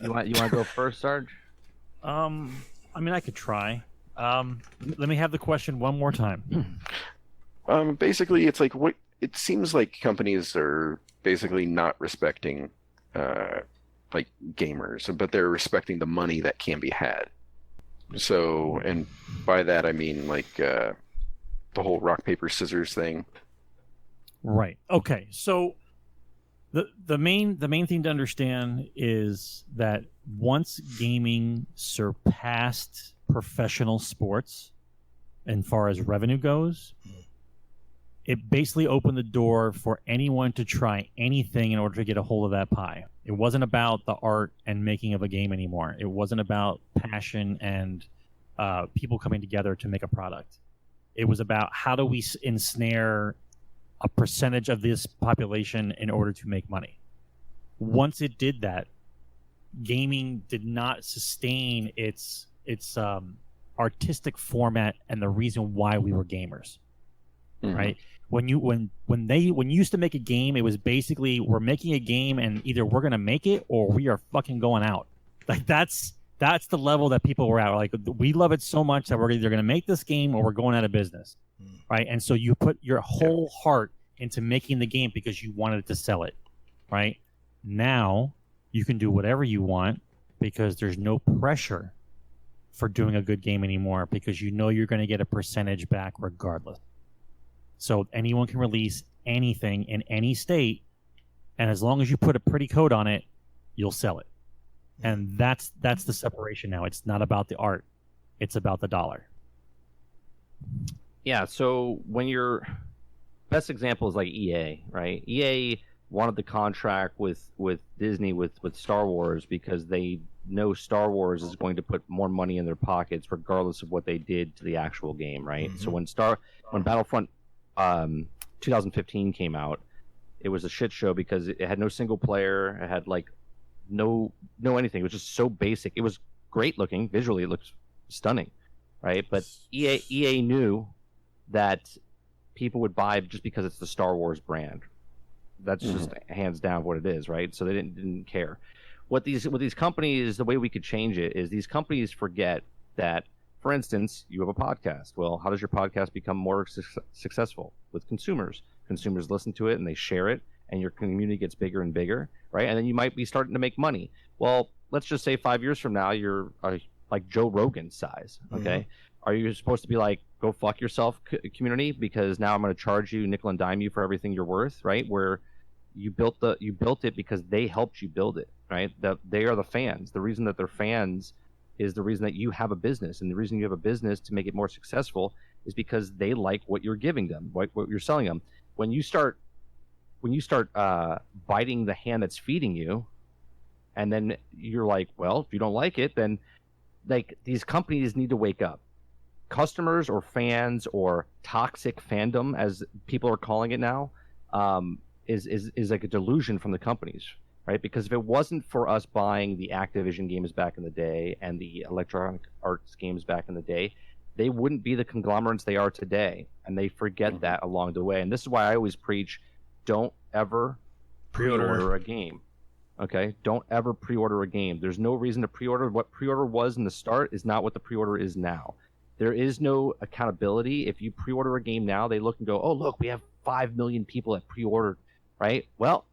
Speaker 3: You want to go first, Sarge?
Speaker 5: I mean, I could try. Let me have the question one more time.
Speaker 4: Basically, it's like it seems like companies are basically not respecting like gamers, but they're respecting the money that can be had. So, and by that I mean like the whole rock, paper, scissors thing.
Speaker 5: Right. Okay. So the main thing to understand is that once gaming surpassed professional sports, as far as revenue goes, it basically opened the door for anyone to try anything in order to get a hold of that pie. It wasn't about the art and making of a game anymore. It wasn't about passion and people coming together to make a product. It was about how do we ensnare a percentage of this population in order to make money. Once it did that, gaming did not sustain its artistic format and the reason why we were gamers. Mm-hmm. Right? When you used to make a game, it was basically we're making a game and either we're gonna make it or we are fucking going out. Like that's the level that people were at. Like we love it so much that we're either gonna make this game or we're going out of business. Right? And so you put your whole heart into making the game because you wanted to sell it. Right? Now you can do whatever you want because there's no pressure for doing a good game anymore because you know you're going to get a percentage back regardless. So anyone can release anything in any state, and as long as you put a pretty code on it, you'll sell it. And that's the separation now. It's not about the art. It's about the dollar.
Speaker 3: Yeah, so when your best example is like EA, right? EA wanted the contract with Disney with Star Wars because they know Star Wars is going to put more money in their pockets regardless of what they did to the actual game, right? Mm-hmm. So when Battlefront 2015 came out, it was a shit show because it had no single player, it had like no anything. It was just so basic. It was great looking, visually it looked stunning, right? But EA knew that people would buy just because it's the Star Wars brand. That's just hands down what it is, right? So they didn't care. What these companies, the way we could change it is these companies forget that, for instance, you have a podcast. Well, how does your podcast become more successful? With consumers. Consumers listen to it and they share it, and your community gets bigger and bigger, right? And then you might be starting to make money. Well, let's just say 5 years from now, you're like Joe Rogan size, okay? Mm-hmm. Are you supposed to be like, go fuck yourself, community, because now I'm going to charge you, nickel and dime you for everything you're worth, right? Where you built it because they helped you build it, right? They are the fans. The reason that they're fans is the reason that you have a business, and the reason you have a business to make it more successful is because they like what you're giving them, what you're selling them. When you start biting the hand that's feeding you, and then you're like, well, if you don't like it, then like these companies need to wake up. Customers or fans or toxic fandom, as people are calling it now, is like a delusion from the companies, right? Because if it wasn't for us buying the Activision games back in the day and the Electronic Arts games back in the day, they wouldn't be the conglomerates they are today, and they forget that along the way. And this is why I always preach: don't ever pre-order a game. Okay, don't ever pre-order a game. There's no reason to pre-order. What pre-order was in the start is not what the pre-order is now. There is no accountability. If you pre-order a game now, they look and go, oh, look, we have 5 million people that pre-ordered, right? Well,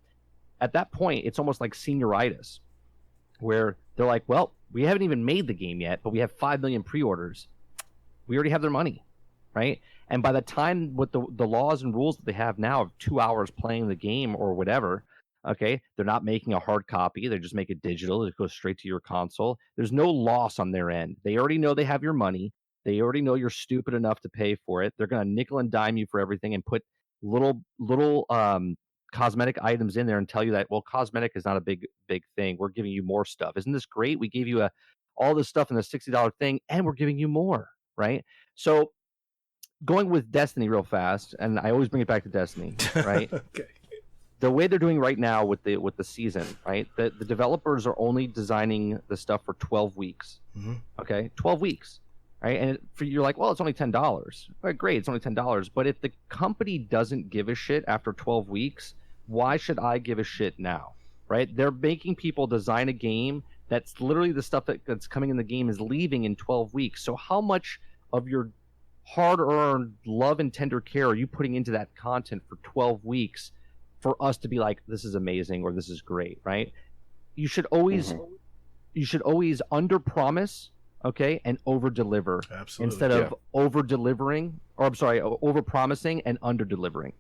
Speaker 3: at that point, it's almost like senioritis, where they're like, well, we haven't even made the game yet, but we have 5 million pre-orders. We already have their money, right? And by the time with the laws and rules that they have now of 2 hours playing the game or whatever, okay, they're not making a hard copy. They just make it digital. It goes straight to your console. There's no loss on their end. They already know they have your money. They already know you're stupid enough to pay for it. They're going to nickel and dime you for everything and put little cosmetic items in there and tell you that, well, cosmetic is not a big thing. We're giving you more stuff. Isn't this great? We gave you all this stuff in the $60 thing, and we're giving you more, right? So going with Destiny real fast, and I always bring it back to Destiny, right?
Speaker 2: Okay.
Speaker 3: The way they're doing right now with the season, right? The developers are only designing the stuff for 12 weeks.
Speaker 2: Mm-hmm.
Speaker 3: Okay, 12 weeks, right? And you're like, well, it's only $10. All right, great, it's only $10. But if the company doesn't give a shit after 12 weeks, why should I give a shit now, right? They're making people design a game that's literally the stuff that's coming in the game is leaving in 12 weeks. So how much of your hard-earned love and tender care are you putting into that content for 12 weeks for us to be like, this is amazing or this is great, right? You should always under promise, okay, and over deliver.
Speaker 2: Absolutely.
Speaker 3: Instead of over delivering, or I'm sorry, over promising and under delivering.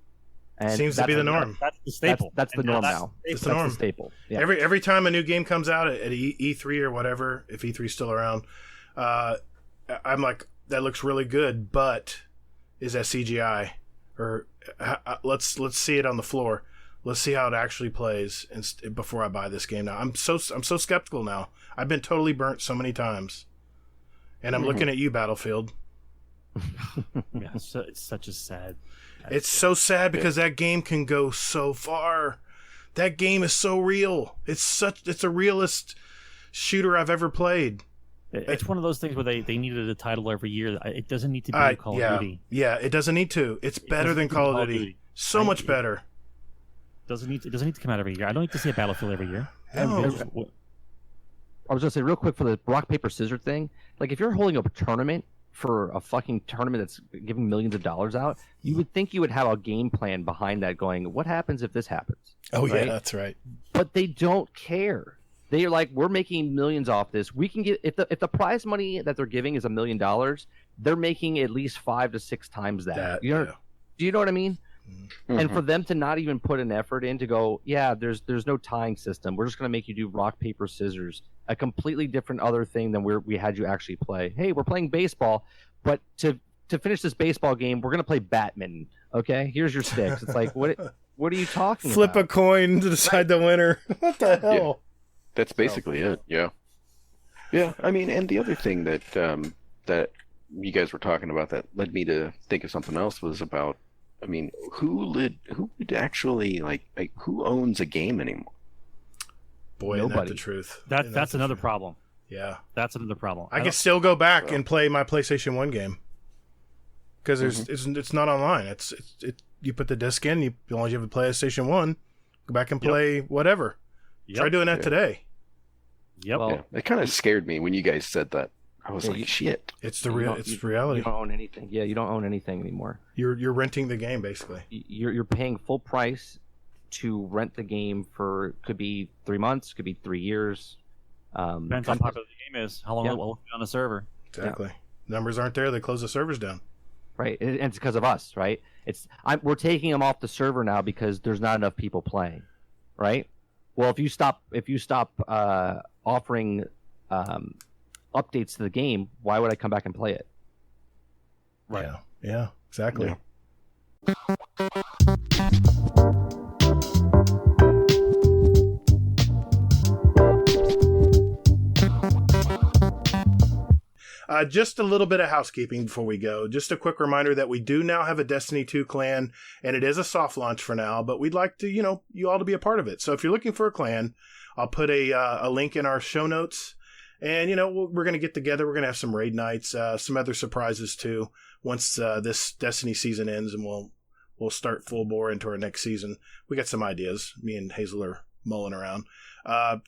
Speaker 3: And
Speaker 2: seems to be the norm.
Speaker 5: That's the staple.
Speaker 3: That's the norm now.
Speaker 2: It's the norm.
Speaker 3: The staple. Yeah.
Speaker 2: Every time a new game comes out at E3 or whatever, if E3 is still around, I'm like, that looks really good, but is that CGI? Or let's see it on the floor. Let's see how it actually plays before I buy this game. Now I'm so skeptical now. I've been totally burnt so many times, and I'm looking at you, Battlefield.
Speaker 5: Yeah, it's such a sad.
Speaker 2: It's so sad because that game can go so far. That game is so real. It's a realist shooter I've ever played.
Speaker 5: It's one of those things where they needed a title every year. It doesn't need to be Call of Duty.
Speaker 2: Yeah, it doesn't need to. It's better than Call of Duty. So much better.
Speaker 5: It doesn't need to come out every year. I don't need to see a Battlefield every year.
Speaker 2: No.
Speaker 3: I was gonna say real quick for the rock paper scissors thing. Like if you're holding up a tournament for a fucking tournament that's giving millions of dollars out, you would think you would have a game plan behind that. Going, what happens if this happens?
Speaker 2: Oh
Speaker 3: right?
Speaker 2: Yeah, that's right.
Speaker 3: But they don't care. They're like, we're making millions off this. We can get if the prize money that they're giving is $1 million, they're making at least 5 to 6 times that. Do you know what I mean? Mm-hmm. And for them to not even put an effort in to go, yeah, there's no tying system. We're just going to make you do rock, paper, scissors, a completely different other thing than we had you actually play. Hey, we're playing baseball, but to finish this baseball game, we're going to play badminton. Okay, here's your sticks. It's like, what are you talking about?
Speaker 2: Flip a coin to decide the winner. What the hell?
Speaker 4: Yeah. That's basically it. Yeah. Yeah. I mean, and the other thing that that you guys were talking about that led me to think of something else was about, I mean, who would actually like who owns a game anymore?
Speaker 2: Boy, isn't that the truth?
Speaker 5: That's another problem.
Speaker 2: Yeah.
Speaker 5: That's another problem.
Speaker 2: I can still go back and play my PlayStation 1 game. Because it's not online. It's you put the disc in, as long as you have a PlayStation 1, go back and play whatever. Yep. Try doing that today.
Speaker 5: Yep.
Speaker 3: Well,
Speaker 4: it kind of scared me when you guys said that. I was like, shit.
Speaker 2: It's reality.
Speaker 3: You don't own anything. Yeah, you don't own anything anymore.
Speaker 2: You're renting the game basically.
Speaker 3: You're paying full price to rent the game for, could be 3 months, could be 3 years.
Speaker 5: Depends how popular the game is, how long it will be on the server.
Speaker 2: Exactly. Numbers aren't there. They close the servers down.
Speaker 3: Right, and it's because of us, right? We're taking them off the server now because there's not enough people playing, right? Well, if you stop offering updates to the game, why would I come back and play it?
Speaker 2: Right. Yeah, exactly. Yeah. Just a little bit of housekeeping before we go. Just a quick reminder that we do now have a Destiny 2 clan, and it is a soft launch for now, but we'd like to, you all to be a part of it. So if you're looking for a clan, I'll put a link in our show notes, and, we're going to get together. We're going to have some raid nights, some other surprises too, once this Destiny season ends, and we'll start full bore into our next season. We got some ideas. Me and Hazel are mulling around.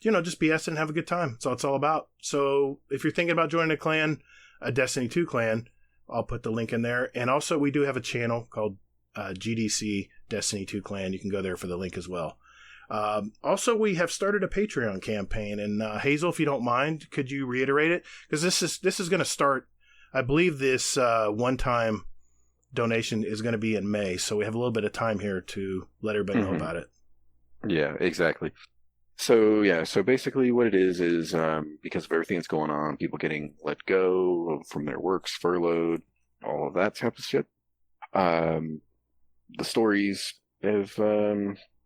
Speaker 2: Just BS and have a good time. That's all it's all about. So if you're thinking about joining a clan, a Destiny 2 clan, I'll put the link in there. And also, we do have a channel called GDC Destiny 2 Clan. You can go there for the link as well. Also, we have started a Patreon campaign. And Hazel, if you don't mind, could you reiterate it? Because this is going to start, I believe this one-time donation is going to be in May. So we have a little bit of time here to let everybody know about it.
Speaker 4: Yeah, exactly. So basically what it is because of everything that's going on, people getting let go from their works, furloughed, all of that type of shit. The stories have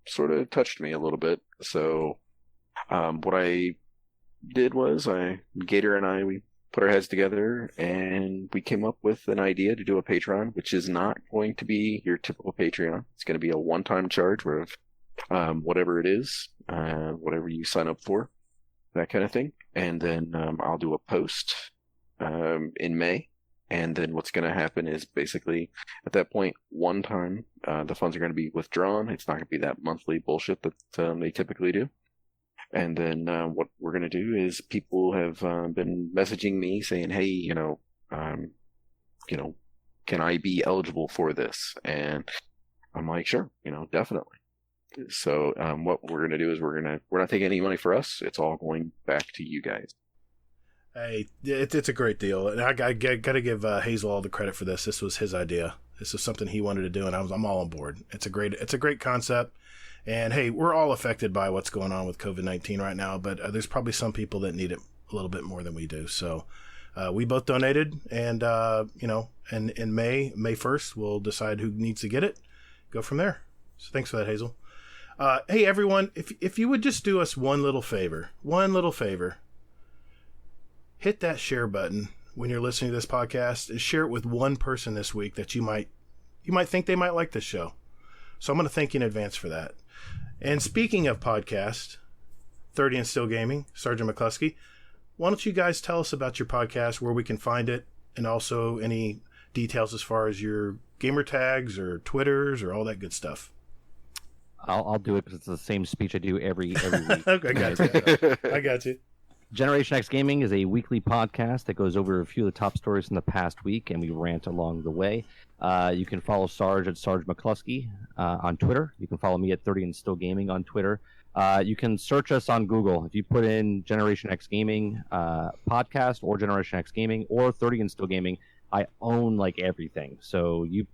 Speaker 4: sort of touched me a little bit. So what I did was Gator and I, we put our heads together and we came up with an idea to do a Patreon, which is not going to be your typical Patreon. It's going to be a one-time charge where whatever it is, whatever you sign up for, that kind of thing. And then I'll do a post in May. And then what's going to happen is basically at that point, one time, the funds are going to be withdrawn. It's not going to be that monthly bullshit that they typically do. And then what we're going to do is people have been messaging me saying, hey, can I be eligible for this? And I'm like, sure, definitely. So what we're going to do is we're not taking any money for us. It's all going back to you guys.
Speaker 2: Hey, it's a great deal. And I got to give Hazel all the credit for this. This was his idea. This is something he wanted to do, and I'm all on board. It's a great concept. And hey, we're all affected by what's going on with COVID-19 right now, but there's probably some people that need it a little bit more than we do. So we both donated, and and in May 1st, we'll decide who needs to get it. Go from there. So thanks for that, Hazel. Hey everyone, if you would just do us one little favor, hit that share button when you're listening to this podcast, and share it with one person this week that you might think they might like this show. So I'm going to thank you in advance for that. And speaking of podcast, 30 and Still Gaming, SgtMclusky, why don't you guys tell us about your podcast, where we can find it, and also any details as far as your gamer tags or Twitters or all that good stuff.
Speaker 3: I'll do it because it's the same speech I do every week.
Speaker 2: Okay, I got you.
Speaker 3: Generation X Gaming is a weekly podcast that goes over a few of the top stories from the past week, and we rant along the way. You can follow Sarge at SgtMclusky on Twitter. You can follow me at 30 and Still Gaming on Twitter. You can search us on Google. If you put in Generation X Gaming podcast or Generation X Gaming or 30 and Still Gaming, I own like everything. So you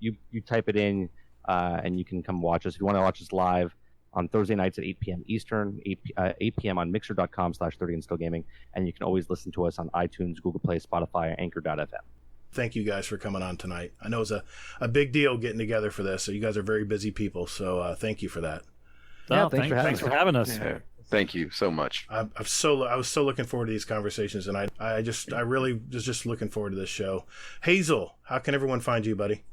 Speaker 3: type it in and you can come watch us. If you want to watch us live on Thursday nights at 8 p.m. Eastern, 8 p.m. on mixer.com/30 and Still Gaming. And you can always listen to us on iTunes, Google Play, Spotify, Anchor.fm.
Speaker 2: Thank you guys for coming on tonight. I know it's a big deal getting together for this, so you guys are very busy people, so thank you for that.
Speaker 5: Yeah, thanks for having us.
Speaker 4: Yeah, thank you so much.
Speaker 2: I was so looking forward to these conversations, and I really was just looking forward to this show. Hazel, how can everyone find you, buddy?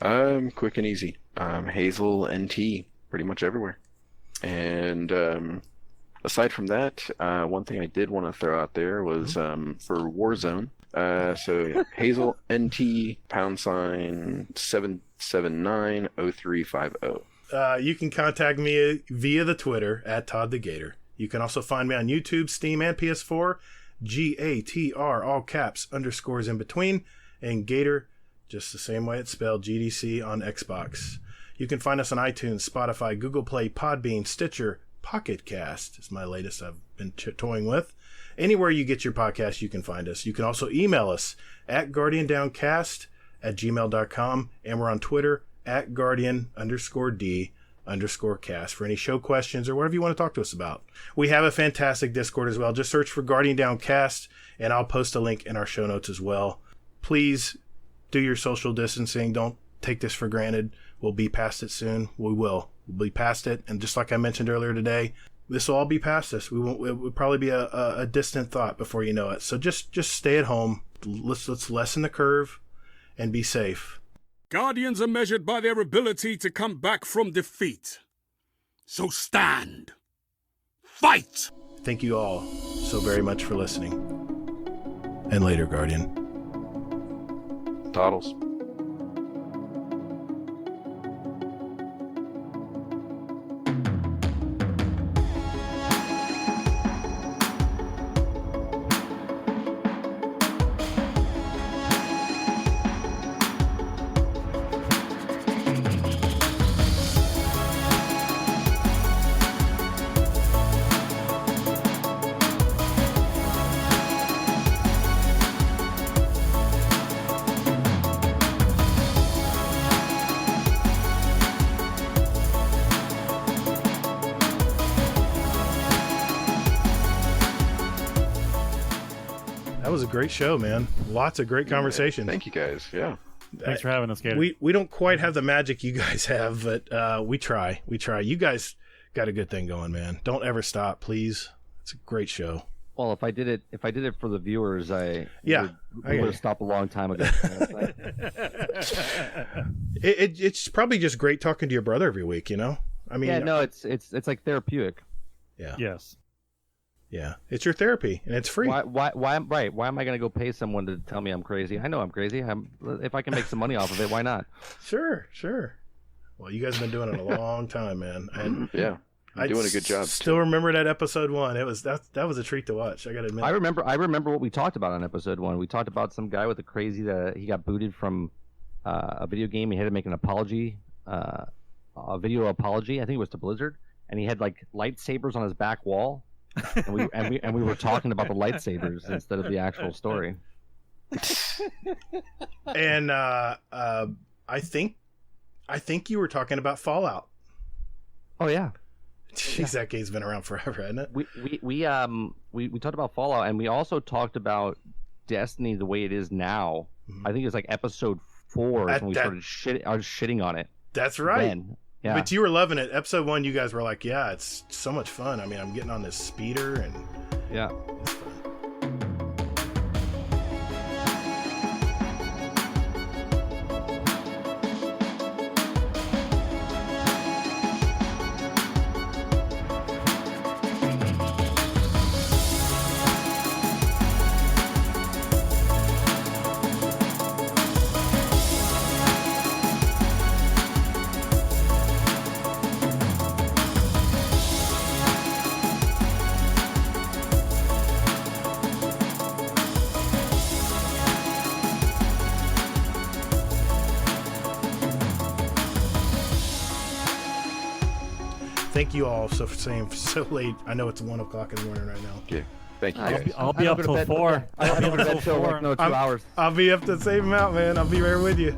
Speaker 4: Quick and easy. Hazel NT, pretty much everywhere. And aside from that, one thing I did want to throw out there was for Warzone. Hazel NT #7790350.
Speaker 2: You can contact me via the Twitter at Todd the Gator. You can also find me on YouTube, Steam, and PS4. GATR, all caps, underscores in between, and Gator, just the same way it's spelled, GDC on Xbox. You can find us on iTunes, Spotify, Google Play, Podbean, Stitcher, Pocket Cast is my latest I've been toying with. Anywhere you get your podcast, you can find us. You can also email us at guardiandowncast@gmail.com, and we're on Twitter at Guardian_D_cast for any show questions or whatever you want to talk to us about. We have a fantastic Discord as well. Just search for Guardian Downcast, and I'll post a link in our show notes as well. Please do your social distancing. Don't take this for granted. We'll be past it soon. We'll be past it. And just like I mentioned earlier today, this will all be past us. It will probably be a distant thought before you know it. So just stay at home. Let's lessen the curve and be safe.
Speaker 1: Guardians are measured by their ability to come back from defeat. So stand. Fight!
Speaker 2: Thank you all so very much for listening. And later, Guardian.
Speaker 4: Toddles.
Speaker 2: was a great show, man. Lots of great conversations.
Speaker 4: Thank you guys. Yeah.
Speaker 5: Thanks for having us, Gator.
Speaker 2: We don't quite have the magic you guys have, but we try. We try. You guys got a good thing going, man. Don't ever stop, please. It's a great show.
Speaker 3: Well, if I did it for the viewers, I would have stopped a long time ago.
Speaker 2: It's probably just great talking to your brother every week, you know? I mean,
Speaker 3: yeah, no, it's like therapeutic.
Speaker 2: Yeah.
Speaker 5: Yes.
Speaker 2: Yeah, it's your therapy, and it's free.
Speaker 3: Why am I going to go pay someone to tell me I'm crazy? I know I'm crazy. If I can make some money off of it, why not?
Speaker 2: Sure. Well, you guys have been doing it a long time, man. And
Speaker 4: yeah, you're doing a good job.
Speaker 2: Still remember that episode 1. It was that was a treat to watch. I got to admit.
Speaker 3: I remember what we talked about on episode 1. We talked about some guy with a crazy that he got booted from a video game. He had to make an apology, a video apology. I think it was to Blizzard, and he had like lightsabers on his back wall. and we were talking about the lightsabers instead of the actual story.
Speaker 2: And I think you were talking about Fallout.
Speaker 3: Oh yeah.
Speaker 2: Jeez, that game's been around forever, hasn't it?
Speaker 3: We talked about Fallout, and we also talked about Destiny the way it is now. Mm-hmm. I think it's like episode 4 when we started shitting on it.
Speaker 2: That's right.
Speaker 3: Then. Yeah.
Speaker 2: But you were loving it. Episode 1, you guys were like, yeah, it's so much fun. I mean, I'm getting on this speeder and
Speaker 3: yeah.
Speaker 2: It's fun. Thank you all for staying so late. I know it's 1 o'clock in the morning right now.
Speaker 4: Okay. Thank you guys.
Speaker 5: I'll be up till 4.
Speaker 3: I'll be up till 4. No, 2 hours.
Speaker 2: I'll be up to save him out, man. I'll be right with you.